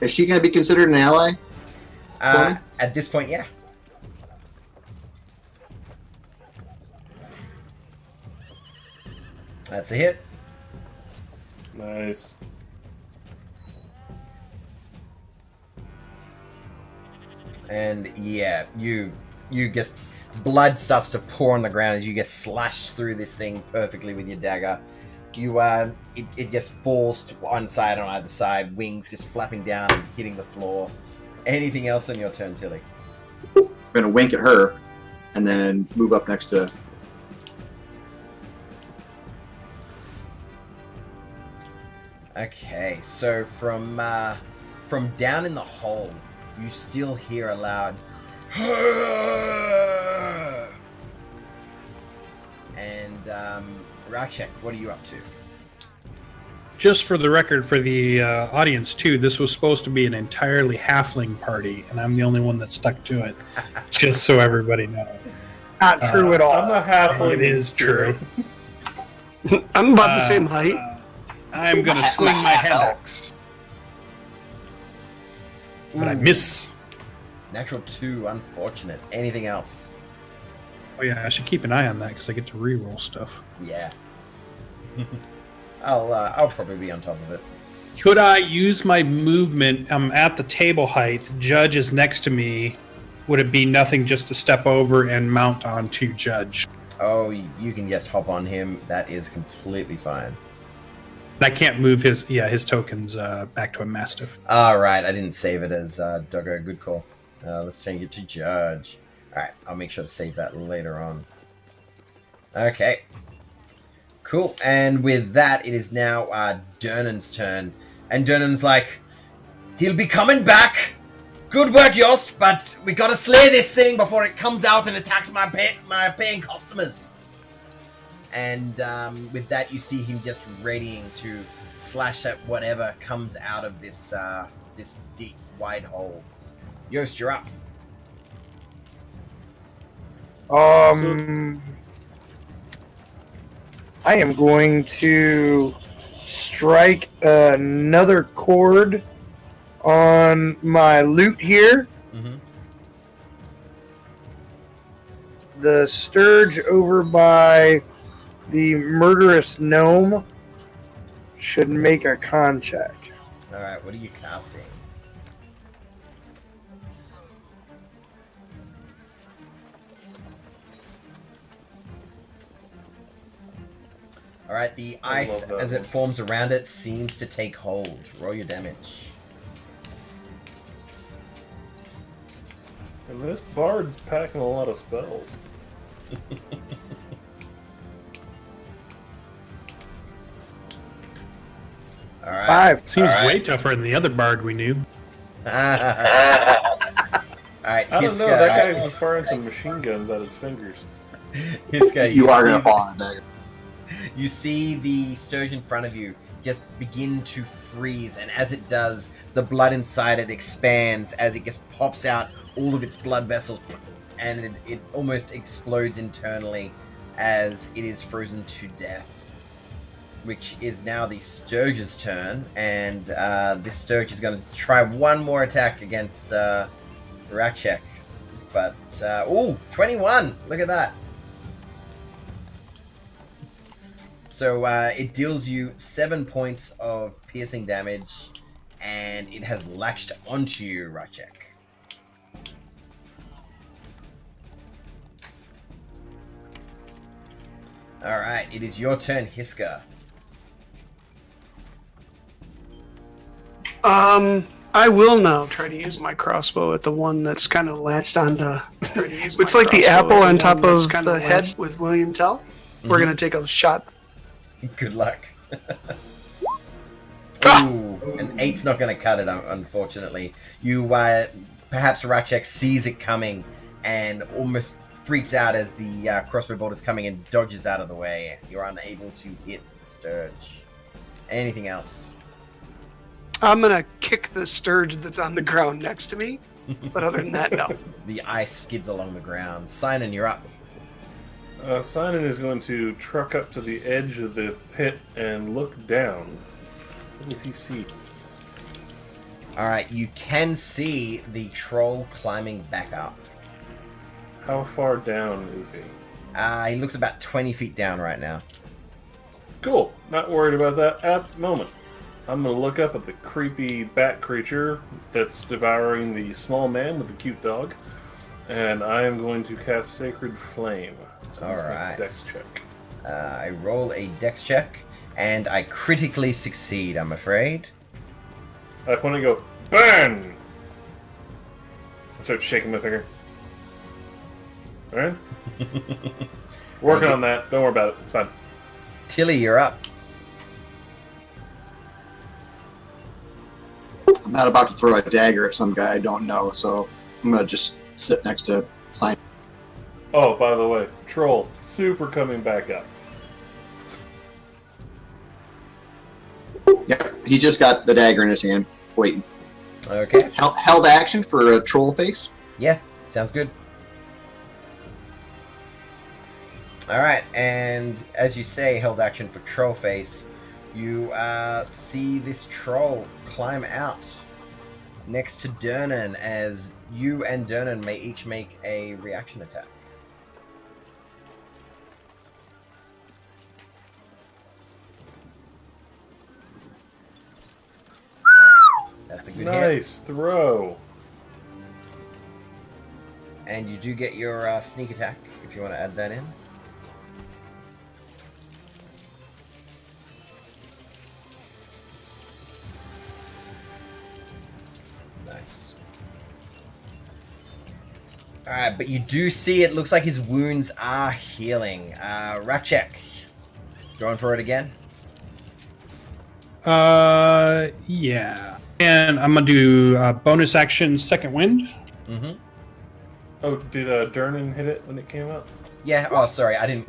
she going to be considered an ally? At this point, yeah. That's a hit. Nice. And yeah, you just blood starts to pour on the ground as you get slashed through this thing perfectly with your dagger. You it just falls to one side on either side, wings just flapping down and hitting the floor. Anything else on your turn, Tilly? I'm going to wink at her and then move up next to... Okay, so from down in the hole, you still hear a loud and Rakshek, what are you up to? Just for the record, for the audience too, this was supposed to be an entirely halfling party, and I'm the only one that stuck to it. Just so everybody knows. Not true at all. I'm a halfling. It is true. I'm about the same height. I'm gonna swing my head axe, but I miss. Natural 2, unfortunate. Anything else? Oh yeah, I should keep an eye on that because I get to re-roll stuff. Yeah. I'll probably be on top of it. Could I use my movement? I'm at the table height. Judge is next to me. Would it be nothing just to step over and mount onto Judge? Oh, you can just hop on him. That is completely fine. I can't move his tokens back to a Mastiff. All right, I didn't save it as Doggo. Good call. Let's change it to Judge. All right, I'll make sure to save that later on. Okay. Cool, and with that, it is now Dernan's turn. And Dernan's like, he'll be coming back! Good work, Yost, but we gotta slay this thing before it comes out and attacks my paying customers. And with that, you see him just readying to slash at whatever comes out of this this deep, wide hole. Yost, you're up. I am going to strike another chord on my lute here. Mm-hmm. The Sturge over by the murderous gnome should make a con check. All right, what are you casting? All right, the I ice love that as it one. forms around it seems to take hold. Roll your damage. And this bard's packing a lot of spells. All right. 5. Seems All right. way tougher than the other bard we knew. All right, I don't know, that guy was firing some machine guns at his fingers. Hiska, You are see going to fall on a dagger. You see the Sturge in front of you just begin to freeze, and as it does, the blood inside it expands as it just pops out all of its blood vessels, and it almost explodes internally as it is frozen to death. Which is now the Sturge's turn, and this Sturge is going to try one more attack against Ratchek. But, 21! Look at that! So it deals you 7 points of piercing damage, and it has latched onto you, Ratchek. Alright, it is your turn, Hiska. I will now try to use my crossbow at the one that's kind of latched onto. It's like the apple on top of the head with William Tell. We're gonna take a shot. Good luck. Ooh, an 8's not going to cut it, unfortunately. You, perhaps Ratchek sees it coming and almost freaks out as the crossbow bolt is coming and dodges out of the way. You're unable to hit the Sturge. Anything else? I'm gonna kick the sturge that's on the ground next to me, but other than that, no. The ice skids along the ground. Sinan, you're up. Sinan is going to truck up to the edge of the pit and look down. What does he see? Alright, you can see the troll climbing back up. How far down is he? He looks about 20 feet down right now. Cool. Not worried about that at the moment. I'm going to look up at the creepy bat creature that's devouring the small man with the cute dog. And I am going to cast Sacred Flame. So let's make Alright. a dex check. I roll a dex check, and I critically succeed, I'm afraid. I point and go, burn! I start shaking my finger. Alright? Working on that. Don't worry about it. It's fine. Tilly, you're up. I'm not about to throw a dagger at some guy I don't know, so I'm going to just sit next to Simon. Oh, by the way, Troll, super coming back up. Yep, he just got the dagger in his hand, waiting. Okay. Held action for a troll face. Yeah, sounds good. Alright, and as you say, held action for troll face, you see this troll climb out next to Dernan, as you and Dernan may each make a reaction attack. That's a good hit. Nice throw. And you do get your sneak attack, if you want to add that in. Nice. Alright, but you do see it looks like his wounds are healing. Ratchek, going for it again? Yeah. And I'm gonna do bonus action, second wind. Mm-hmm. Oh, did Dernan hit it when it came out? Yeah, oh, sorry, I didn't...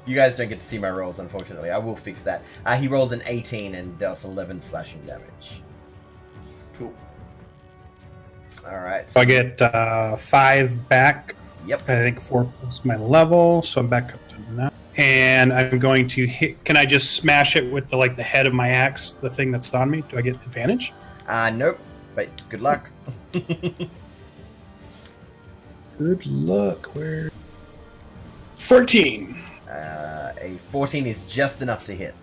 You guys don't get to see my rolls, unfortunately. I will fix that. He rolled an 18 and dealt 11 slashing damage. Cool. Alright. So I get 5 back. Yep. I think 4 plus my level, so I'm back up to 9. And I'm going to hit. Can I just smash it with the head of my axe, the thing that's on me? Do I get advantage? Nope, but good luck. Good luck. Where? 14. A 14 is just enough to hit.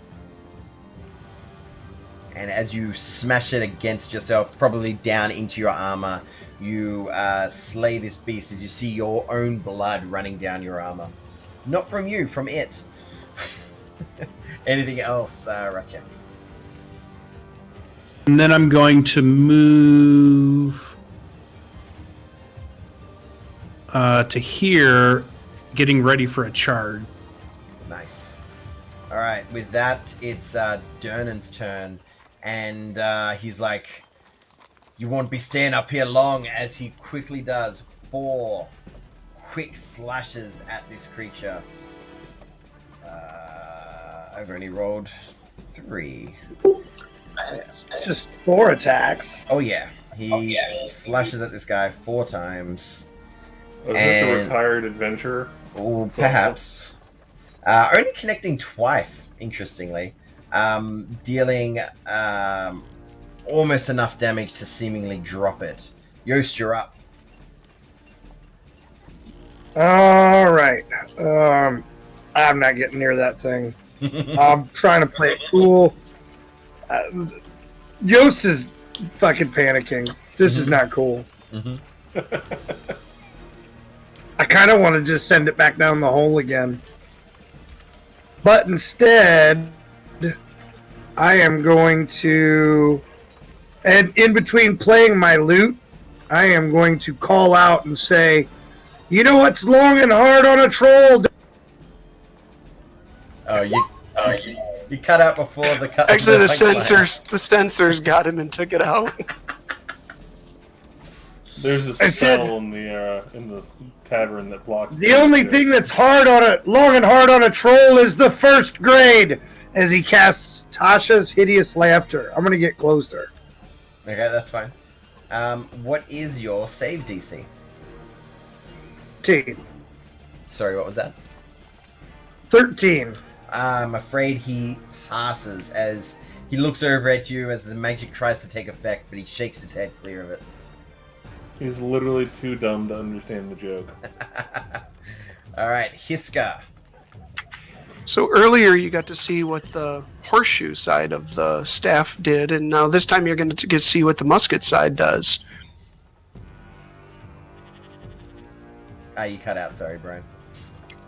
And as you smash it against yourself, probably down into your armor, you slay this beast as you see your own blood running down your armor. Not from you, from it. Anything else, Ratchet? And then I'm going to move to here, getting ready for a charge. Nice. All right, with that, it's Dernan's turn, and he's like, "You won't be staying up here long," as he quickly does 4 quick slashes at this creature. I've only rolled 3. Just 4 attacks. Oh yeah, he slashes at this guy 4 times. Was this a retired adventurer? Oh, perhaps. Only connecting twice, interestingly. Dealing almost enough damage to seemingly drop it. Yost, you're up. All right. I'm not getting near that thing. I'm trying to play it cool. Yost is fucking panicking. This is not cool. I kind of want to just send it back down the hole again. But instead, I am going to, and in between playing my lute, I am going to call out and say, "You know what's long and hard on a troll?" Oh, you cut out before the cut. Actually, the sensors got him and took it out. There's a I said- spell in the tavern that blocks. The only thing that's long and hard on a troll is the first grade. As he casts Tasha's hideous laughter, I'm gonna get close to her. Okay, that's fine. What is your save DC? 13. Sorry, what was that? 13. I'm afraid he passes as he looks over at you as the magic tries to take effect, but he shakes his head clear of it. He's literally too dumb to understand the joke. Alright, Hiska. So earlier you got to see what the horseshoe side of the staff did, and now this time you're going to get to see what the musket side does. You cut out, sorry, Brian.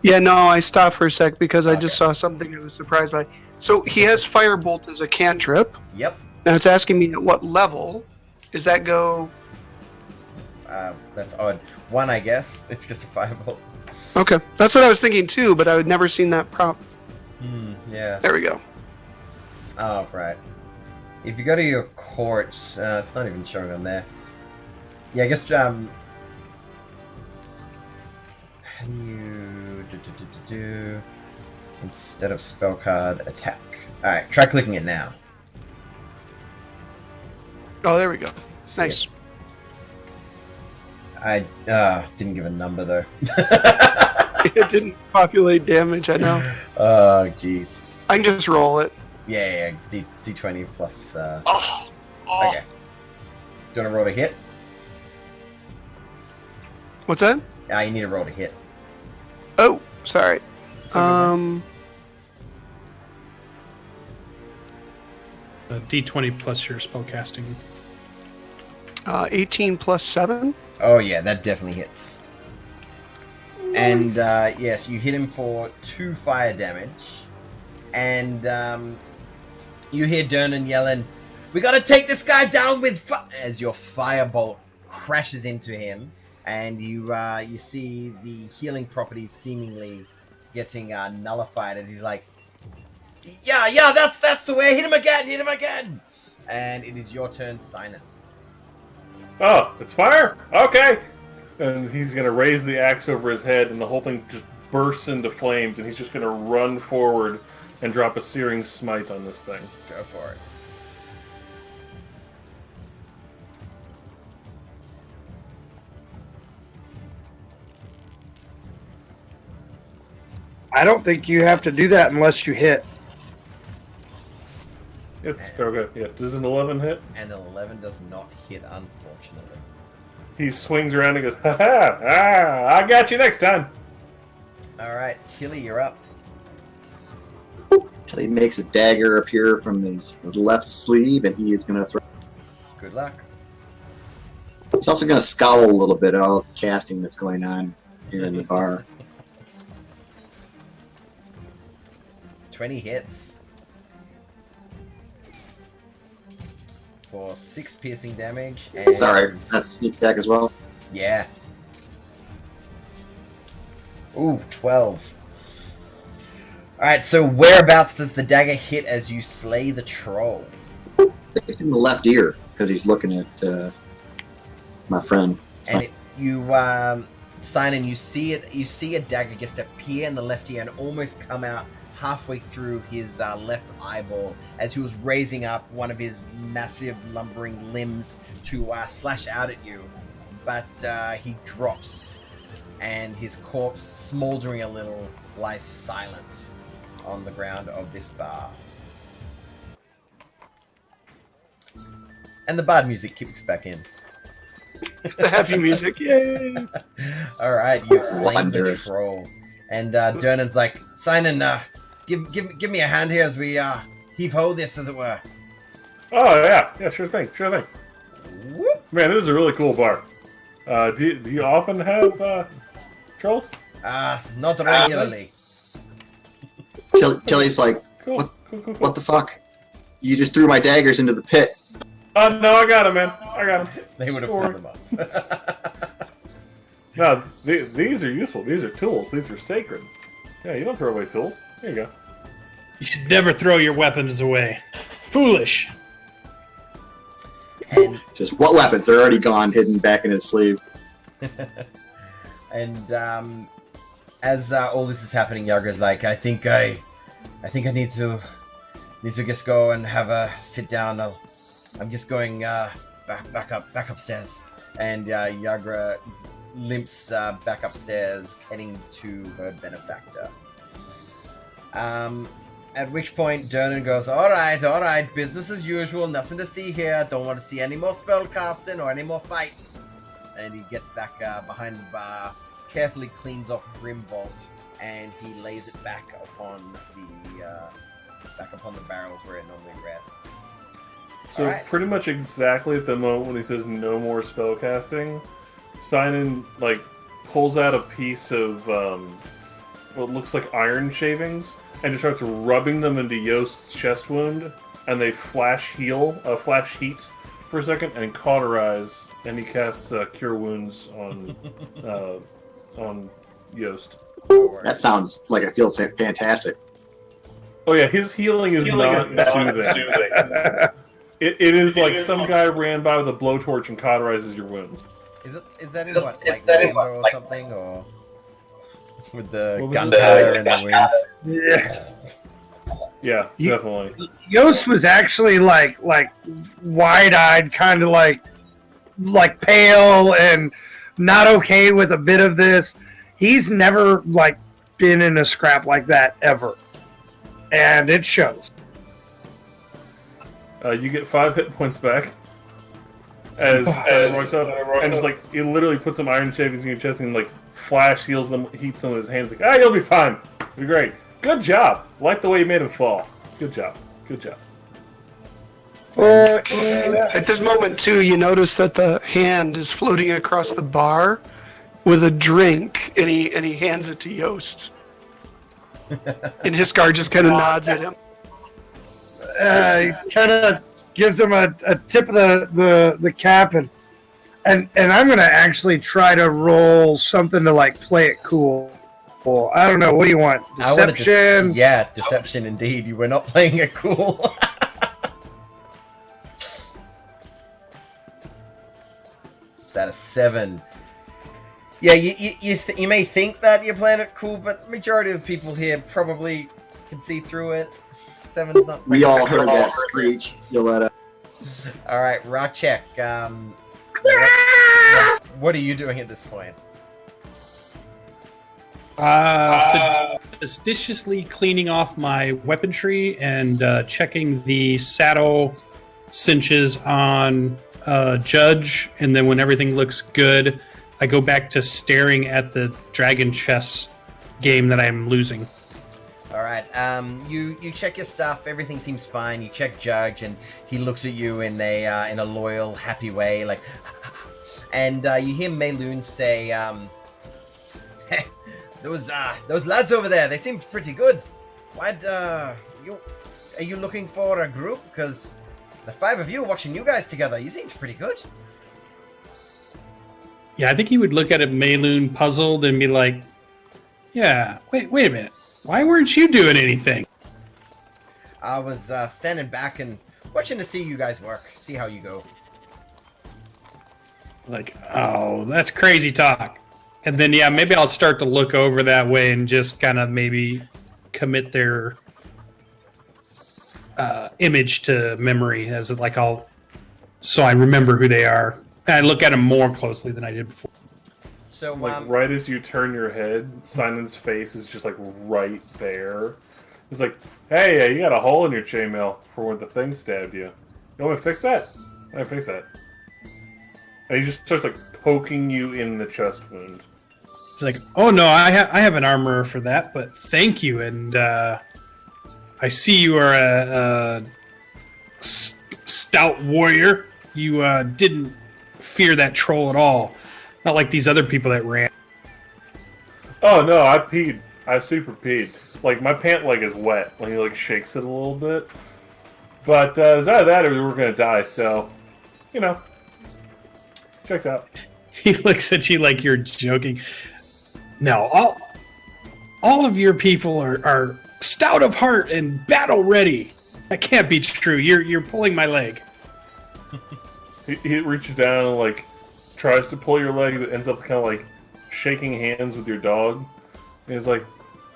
Yeah, no, I stopped for a sec because I just Okay. saw something I was surprised by. So he has Firebolt as a cantrip. Yep. Now it's asking me at what level. Does that go... That's odd. 1, I guess. It's just a fireball. Okay, that's what I was thinking too, but I had never seen that prop. Yeah. There we go. Oh, right. If you go to your court, it's not even showing on there. Yeah, I guess, how do you instead of spell card, attack. Alright, try clicking it now. Oh, there we go. See Nice. it. I didn't give a number, though. It didn't populate damage, I know. Oh, jeez. I can just roll it. Yeah, D20 plus, Oh. Okay. Do you want to roll to hit? What's that? You need to roll to hit. Oh, sorry. It's okay. D20 plus your spellcasting. 18 plus 7. Oh yeah, that definitely hits. And yes, you hit him for 2 fire damage. And you hear Dernan yelling, "We gotta take this guy down with as your firebolt crashes into him, and you see the healing properties seemingly getting nullified, and he's like, "Yeah, that's the way. Hit him again!" And it is your turn, Sinan. Oh, it's fire? Okay. And he's going to raise the axe over his head, and the whole thing just bursts into flames, and he's just going to run forward and drop a searing smite on this thing. Go for it. I don't think you have to do that unless you hit. It's okay. Yeah, does an 11 hit? And 11 does not hit, unfortunately. He swings around and goes, "Ha ha! I got you next time." All right, Tilly, you're up. So he makes a dagger appear from his left sleeve, and he is going to throw. Good luck. He's also going to scowl a little bit at all of the casting that's going on here in the bar. 20 hits. For 6 piercing damage. And Sorry, that's sneak attack as well. yeah. Ooh, 12. Alright, so whereabouts does the dagger hit as you slay the troll? In the left ear, because he's looking at my friend. And Simon, you see a dagger just appear in the left ear and almost come out halfway through his left eyeball as he was raising up one of his massive lumbering limbs to slash out at you. But he drops, and his corpse, smoldering a little, lies silent on the ground of this bar. And the bard music kicks back in. The happy music, yay! All right, you've slain the Wondrous. troll, and Dernan's like, Sinan, give me a hand here as we heave ho this, as it were. Oh yeah, sure thing. Whoop. Man, this is a really cool bar. Do you often have trolls? Not regularly. Tilly's like, Cool. what the fuck? You just threw my daggers into the pit. Oh no, I got him, man. I got him. They would have pulled them up. No, these are useful. These are tools. These are sacred. Yeah, you don't throw away tools. Here you go. You should never throw your weapons away. Foolish. And Just what weapons? They're already gone, hidden back in his sleeve. and as all this is happening, Yagra's like, I think I need to just go and have a sit down. I'm just going back upstairs. And Yagra limps back upstairs, heading to her benefactor. At which point Dernan goes, all right, business as usual, nothing to see here. Don't want to see any more spell casting or any more fight. And he gets back behind the bar, carefully cleans off Grimvault, and he lays it back upon the barrels where it normally rests. So Alright. pretty much exactly at the moment when he says no more spell casting, Sinan pulls out a piece of what looks like iron shavings and just starts rubbing them into Yost's chest wound, and they flash heat for a second and cauterize, and he casts Cure Wounds on Yost. That sounds like it feels fantastic. Oh yeah, his healing is not soothing. It is like some guy ran by with a blowtorch and cauterizes your wounds. Is that in what, like November or something, or with the What was gunpowder and the wounds? Yeah. Yeah, definitely. Yost was actually like wide-eyed, kind of like pale and not okay with a bit of this. He's never been in a scrap like that ever, and it shows. You get 5 hit points back. As it walks up, and just he literally puts some iron shavings in your chest and flash heals them, heats them with his hands. You'll be fine. You'll be great. Good job. Like the way you made him fall. Good job. At this moment, too, you notice that the hand is floating across the bar with a drink, and he hands it to Yost. And Hiskar just kind of nods at him. Kind of gives him a tip of the cap, and I'm gonna actually try to roll something to play it cool. Well, I don't know. What do you want? Deception? Yeah, deception indeed. You were not playing it cool. Is that a 7? Yeah, you may think that you're playing it cool, but majority of the people here probably can see through it. 7's not. We all heard that screech, Yoletta. All right, rock check. What are you doing at this point? Fastidiously cleaning off my weaponry and checking the saddle cinches on Judge, and then when everything looks good, I go back to staring at the dragon chess game that I'm losing. All right. You check your stuff. Everything seems fine. You check Judge, and he looks at you in a loyal, happy way, and you hear Mayloon say, "Those lads over there, they seemed pretty good. What, are you looking for a group? Because the 5 of you watching you guys together, you seemed pretty good. Yeah, I think he would look at it, Mayloon, puzzled, and be like, yeah, wait a minute. Why weren't you doing anything? I was standing back and watching to see you guys work, see how you go. Like, oh, that's crazy talk. And then, yeah, maybe I'll start to look over that way and just kind of maybe commit their image to memory as like so I remember who they are. And I look at them more closely than I did before. So, Like right as you turn your head, Simon's face is just like right there. It's like, hey, you got a hole in your chainmail for when the thing stabbed you. You want me to fix that? I fix that. And he just starts like poking you in the chest wound. He's like, oh no, I have an armorer for that, but thank you. And I see you are a stout warrior. You didn't fear that troll at all. Not like these other people that ran. Oh no, I peed. I super peed. Like my pant leg is wet when he like shakes it a little bit. But it's either that or we were gonna die, so you know. Checks out. He looks at you like you're joking. No, all of your people are stout of heart and battle ready. That can't be true. You're pulling my leg. He reaches down and like tries to pull your leg, but ends up kind of like shaking hands with your dog. And he's like,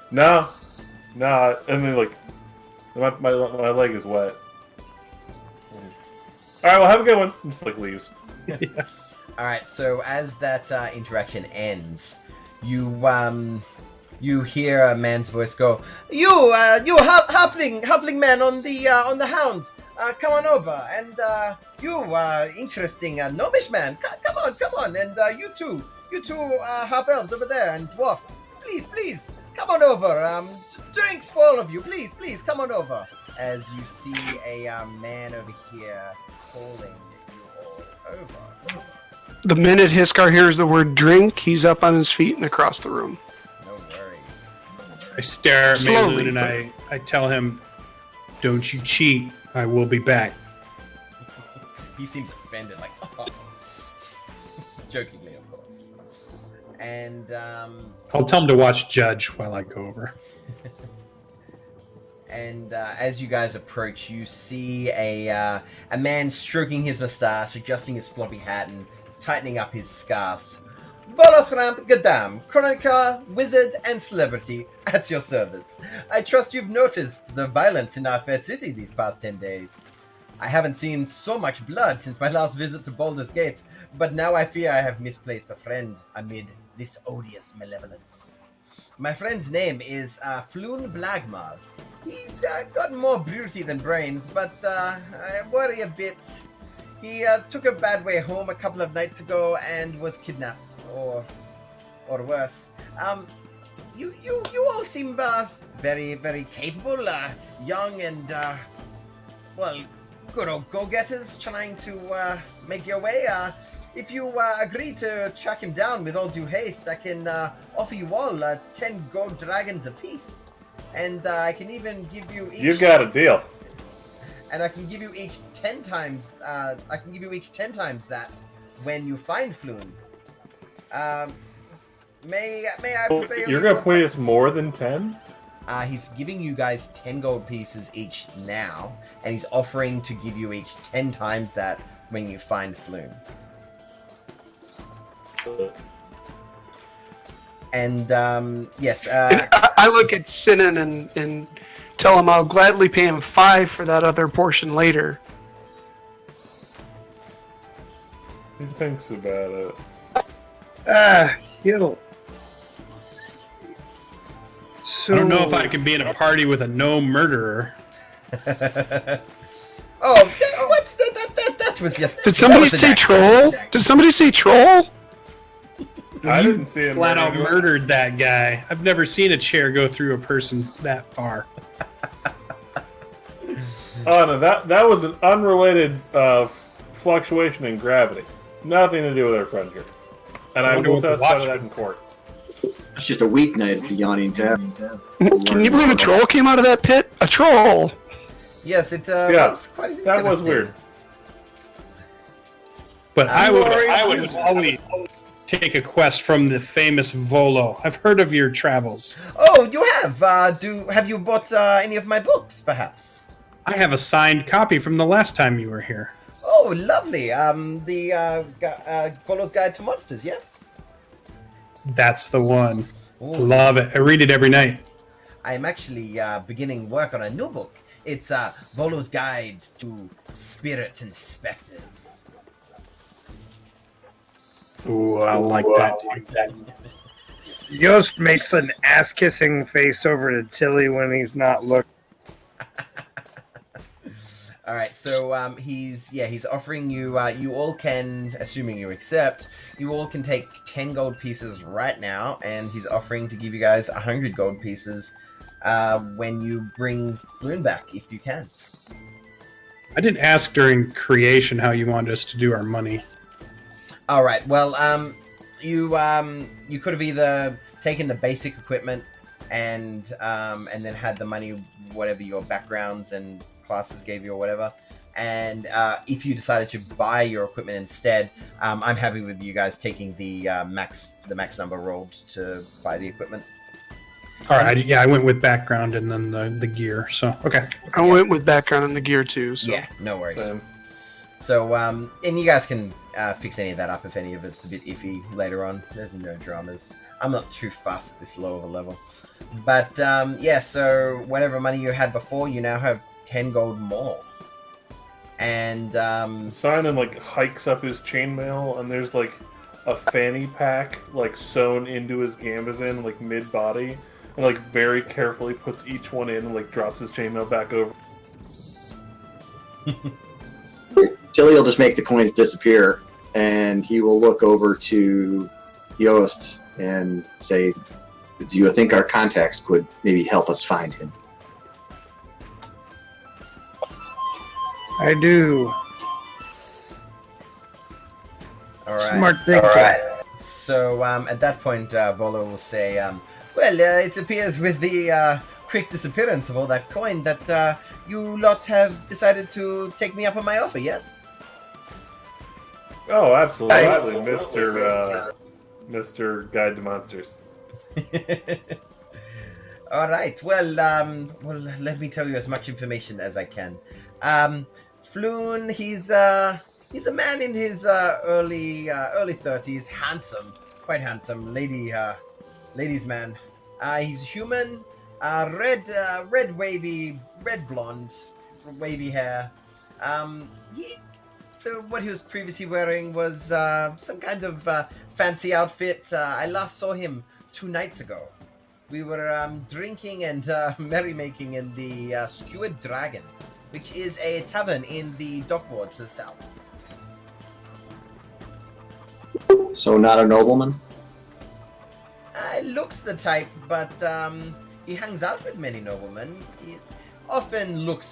nah. And then like, my leg is wet. All right, well, have a good one. And just like leaves. Yeah. all right. So as that interaction ends, you hear a man's voice go, "You halfling man on the hound. Come on over, and you interesting gnomish man. Come on, and you two half elves over there and dwarf. Please, come on over. Drinks for all of you. Please, come on over." As you see a man over here calling you all over. The minute Hiskar hears the word drink, he's up on his feet and across the room. No worries. I stare at Slowly, Mayloon and I tell him, don't you cheat. I will be back. He seems offended, like, oh. Jokingly, of course. And I'll tell him to watch Judge while I go over. And as you guys approach, you see a man stroking his mustache, adjusting his floppy hat, and tightening up his scarves. Volothramp Gadam, chronicler, wizard, and celebrity at your service. I trust you've noticed the violence in our fair city these past 10 days. I haven't seen so much blood since my last visit to Baldur's Gate, but now I fear I have misplaced a friend amid this odious malevolence. My friend's name is Floon Blagmar. He's got more beauty than brains, but I worry a bit. He took a bad way home a couple of nights ago and was kidnapped, or worse. You all seem very, very capable, young, and well, good old go-getters trying to make your way. If you agree to track him down with all due haste, I can offer you all 10 gold dragons apiece. And I can even give you each... You got a deal. And I can give you each 10 times... that when you find Floon. May I prepare You're going to pay us more than 10? He's giving you guys 10 gold pieces each now, and he's offering to give you each 10 times that when you find Floon. And, yes. I look at Sinan and tell him I'll gladly pay him 5 for that other portion later. He thinks about it. He'll. So, I don't know if I can be in a party with a gnome murderer. That was just... Did somebody say troll? Did somebody say troll? I didn't see him. Flat out murdered that guy. I've never seen a chair go through a person that far. Oh no, that was an unrelated fluctuation in gravity. Nothing to do with our friend here. And I will testify to that in court. It's just a weeknight at the Yawning Tavern. Can you believe a troll came out of that pit? A troll! Yes, it Yeah, was quite That was interesting. weird. But I Glorious would music. always take a quest from the famous Volo. I've heard of your travels. Oh, you have? Have you bought any of my books, perhaps? I have a signed copy from the last time you were here. Oh, lovely. Polo's Guide to Monsters, yes? That's the one. Ooh. Love it. I read it every night. I'm actually beginning work on a new book. It's Volo's Guides to Spirits and Specters. Ooh, I like that. Yost makes an ass-kissing face over to Tilly when he's not looking. All right, so he's offering you. You all can, assuming you accept, you all can take 10 gold pieces right now, and he's offering to give you guys 100 gold pieces when you bring Floon back, if you can. I didn't ask during creation how you wanted us to do our money. All right. Well, you could have either taken the basic equipment and then had the money, whatever your backgrounds and classes gave you or whatever. And if you decided to buy your equipment instead, I'm happy with you guys taking the max number rolled to buy the equipment. All right, I went with background and then the gear. So okay. I went with background in the gear too. So. Yeah, no worries. Same. So, and you guys can fix any of that up if any of it's a bit iffy later on. There's no dramas. I'm not too fussed at this low of a level. But, yeah, so whatever money you had before, you now have 10 gold more. And, Simon like hikes up his chainmail, and there's like a fanny pack like sewn into his gambazin like mid body, and like very carefully puts each one in and like drops his chainmail back over. Tilly will just make the coins disappear, and he will look over to Yost and say, "Do you think our contacts could maybe help us find him?" I do. all right. Smart thinking. So, at that point, Volo will say, well, it appears with the quick disappearance of all that coin that you lot have decided to take me up on my offer, yes? Oh, absolutely, Mr. Guide to Monsters. All right. Well, let me tell you as much information as I can. Floon, he's a man in his early 30s, handsome, quite handsome, ladies man. He's human, red blonde, wavy hair. What he was previously wearing was some kind of fancy outfit. I last saw him 2 nights ago. We were drinking and merrymaking in the Skewered Dragon, which is a tavern in the Dockward to the south. So not a nobleman? Looks the type, but he hangs out with many noblemen. He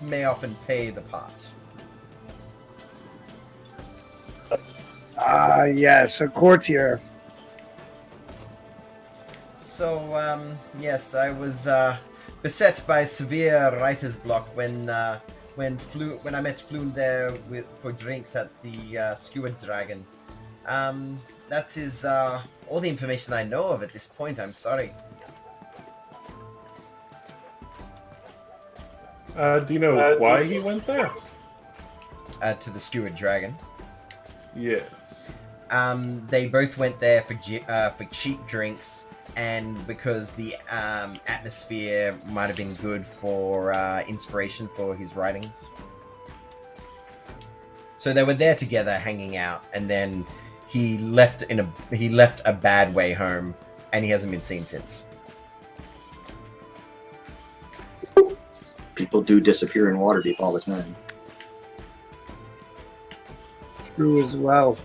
may often pay the part. Yes, a courtier. So, yes, I was beset by severe writer's block when I met Floon there for drinks at the Skewered Dragon. That is all the information I know of at this point. I'm sorry. Do you know why he went there? To the Skewered Dragon. Yes. They both went there for cheap drinks, and because the atmosphere might have been good for inspiration for his writings. So they were there together, hanging out, and then he left a bad way home, and he hasn't been seen since. People do disappear in Waterdeep all the time. True as well.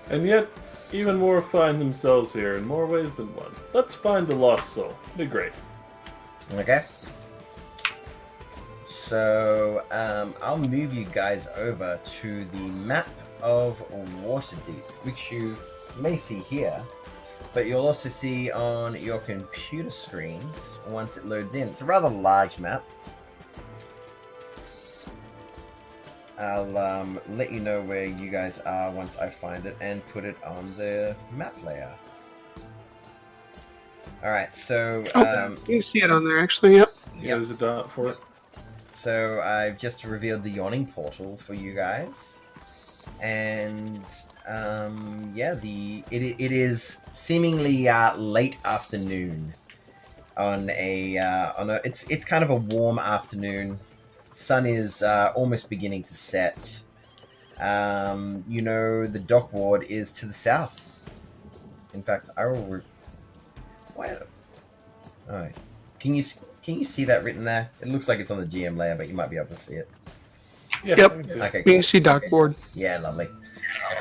And yet, even more find themselves here in more ways than one. Let's find the lost soul. Be great. Okay. So, I'll move you guys over to the map of Waterdeep, which you may see here. but you'll also see on your computer screens once it loads in. It's a rather large map. I'll let you know where you guys are once I find it and put it on the map layer. Alright, so... you see it on there, actually, yep. Yeah, there's a dot for it. So I've just revealed the Yawning Portal for you guys. And... yeah, it is seemingly late afternoon on a it's kind of a warm afternoon. Sun is almost beginning to set. You know, the dock ward is to the south. In fact, I will. What? All right. Can you see that written there? It looks like it's on the GM layer, but you might be able to see it. Yeah, Yep. Okay. You Cool. can see dock board. Yeah, lovely.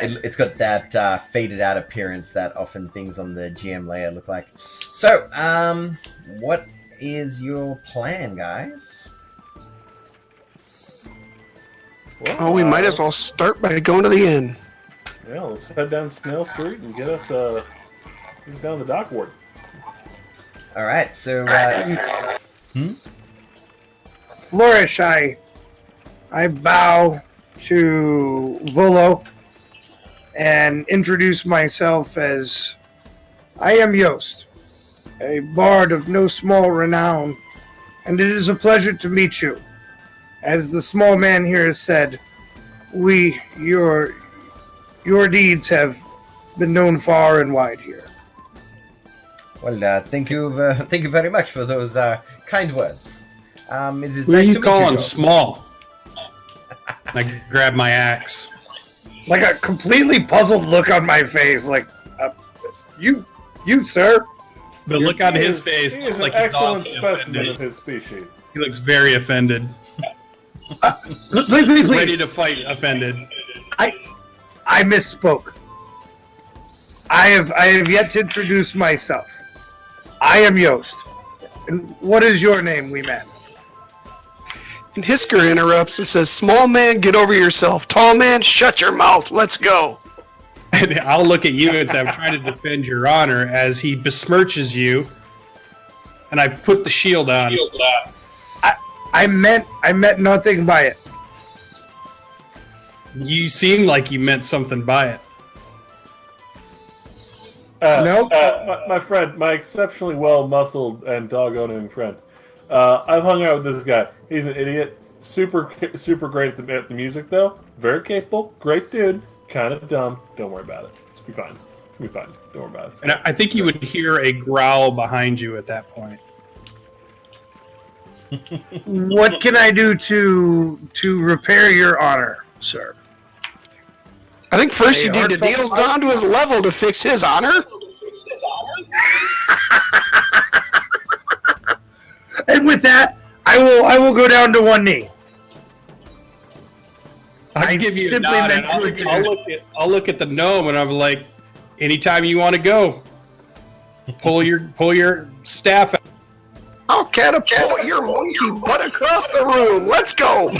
It's got that faded out appearance that often things on the GM layer look like. So, what is your plan, guys? Oh, we might as well start by going to the inn. Yeah, let's head down Snail Street and get us down the dock ward. All right, so Flourish, I bow to Volo and introduce myself as I am Yost, a bard of no small renown, and it is a pleasure to meet you. As the small man here has said, your deeds have been known far and wide here. well, thank you very much for those kind words. It is Who are nice you to meet calling you. small? I grab my axe. Like a completely puzzled look on my face, like, you, sir. The look on his face He looks is like an he's excellent awfully specimen offended. of his species. He looks very offended. Please. Ready to fight offended. I misspoke. I have yet to introduce myself. I am Yost. And what is your name, wee man? And Hisker interrupts and says, "Small man, get over yourself. Tall man, shut your mouth. Let's go." And I'll look at you and say, I'm trying to defend your honor as he besmirches you. And I put the shield on. I meant nothing by it. You seem like you meant something by it. Nope. My friend, my exceptionally well-muscled and dog-owning friend. I've hung out with this guy. He's an idiot. Super great at the music, though. Very capable. Great dude. Kind of dumb. Don't worry about it. It's be fine. It's be fine. Don't worry about it. And I think you would hear a growl behind you at that point. What can I do to repair your honor, sir? I think first you Hey, need to heartfelt- kneel down to his level to fix his honor. And with that, I will go down to one knee. I'll give you a simply nod meant and to I'll look at the gnome and I'm like, anytime you want to go, pull your staff out. I'll catapult your monkey butt across the room. Let's go.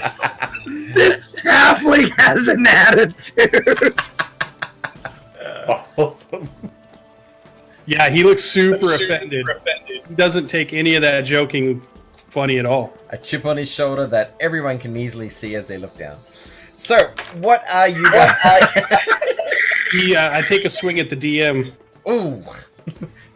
This halfling has an attitude. Awesome. Yeah, he looks super offended. He doesn't take any of that joking funny at all. A chip on his shoulder that everyone can easily see as they look down. So, what are you guys? I take a swing at the DM. Ooh.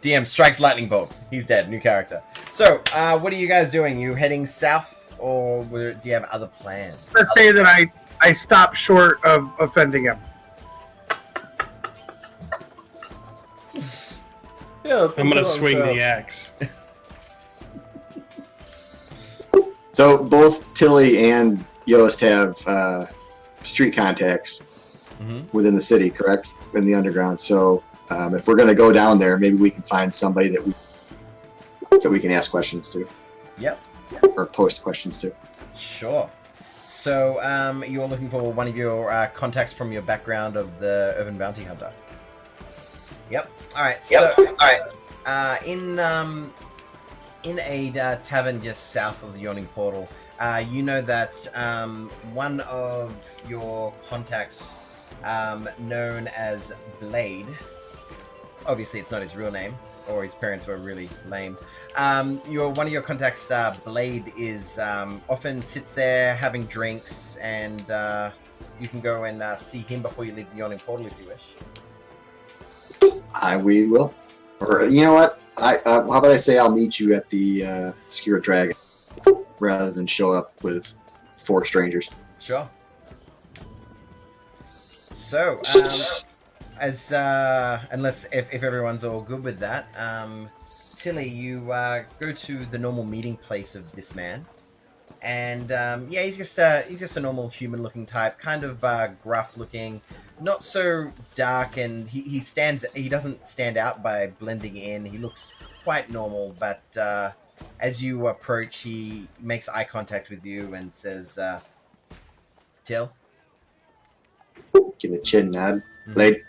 DM strikes lightning bolt. He's dead. New character. So, what are you guys doing? You heading south, or do you have other plans? Let's say that I stopped short of offending him. Yeah, I'm gonna swing the axe. So both Tilly and Yost have street contacts within the city, correct? In the underground. So if we're going to go down there, maybe we can find somebody that we can ask questions to. Yep. Or post questions to. Sure. So, you're looking for one of your contacts from your background of the Urban Bounty Hunter. Yep. All right. In a tavern just south of the Yawning Portal, you know that one of your contacts, known as Blade, obviously it's not his real name, or his parents were really lame. One of your contacts, Blade, is often sits there having drinks, and you can go and see him before you leave the Yawning Portal if you wish. We will. Or you know what? How about I say I'll meet you at the Skewer Dragon rather than show up with 4 strangers. Sure. So, as unless if everyone's all good with that, Tilly, you go to the normal meeting place of this man, and yeah, he's just a normal human-looking type, kind of gruff-looking, not so dark, and he doesn't stand out by blending in. He looks quite normal, but as you approach, he makes eye contact with you and says, "Till." Give a chin nod, Blade.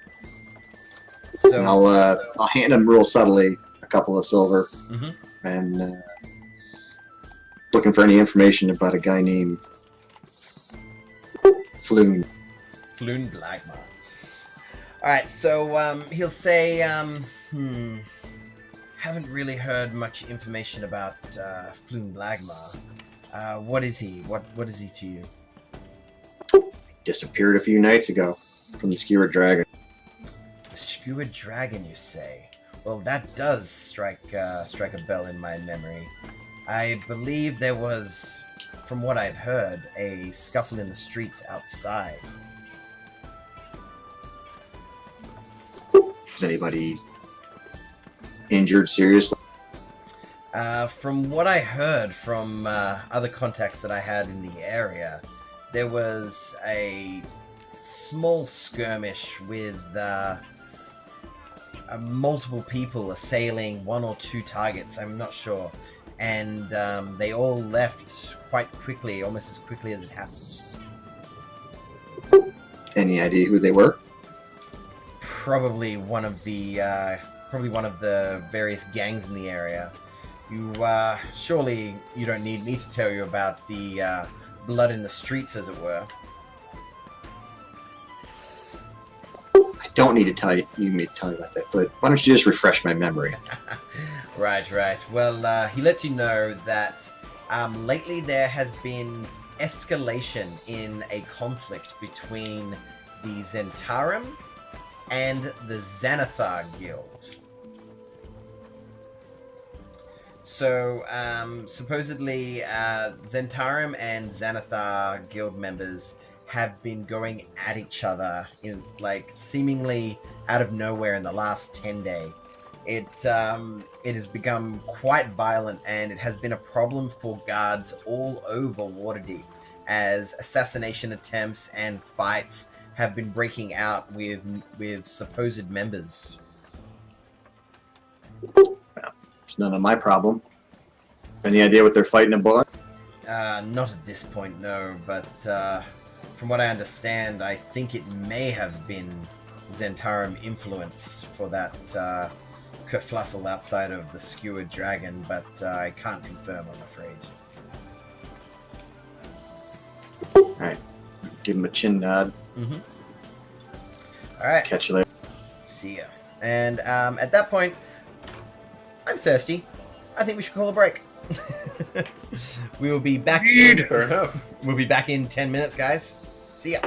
So And I'll hand him real subtly a couple of silver, Mhm. and looking for any information about a guy named Floon. Floon Blagmar. Alright, so he'll say, haven't really heard much information about Floon Blagmar. What is he? What is he to you? Disappeared a few nights ago from the Skewer Dragon. The Skewered Dragon, you say? Well, that does strike a bell in my memory. I believe there was, from what I've heard, a scuffle in the streets outside. Was anybody injured seriously? From what I heard from other contacts that I had in the area, there was a small skirmish with multiple people assailing 1 or 2 targets, I'm not sure. And they all left quite quickly, almost as quickly as it happened. Any idea who they were? Probably one of the various gangs in the area. You surely you don't need me to tell you about the blood in the streets, as it were. I don't need to tell you. You need to tell me about that, but why don't you just refresh my memory? Right. Well, he lets you know that lately there has been escalation in a conflict between the Zentarum and the Xanathar Guild. So, supposedly, Zentarum and Xanathar Guild members have been going at each other in, like, seemingly out of nowhere in the last 10 days. It has become quite violent, and it has been a problem for guards all over Waterdeep, as assassination attempts and fights have been breaking out with supposed members. It's none of my problem. Any idea what they're fighting about? Not at this point, no, but from what I understand, I think it may have been Zentarum influence for that kerfluffle outside of the Skewered Dragon, but I can't confirm, I'm afraid. Alright. Give him a chin nod. Mm-hmm. Alright, Catch you later. see ya. And at that point, I'm thirsty. I think we should call a break. We will be back. Fair enough. We'll be back in 10 minutes, guys. See ya.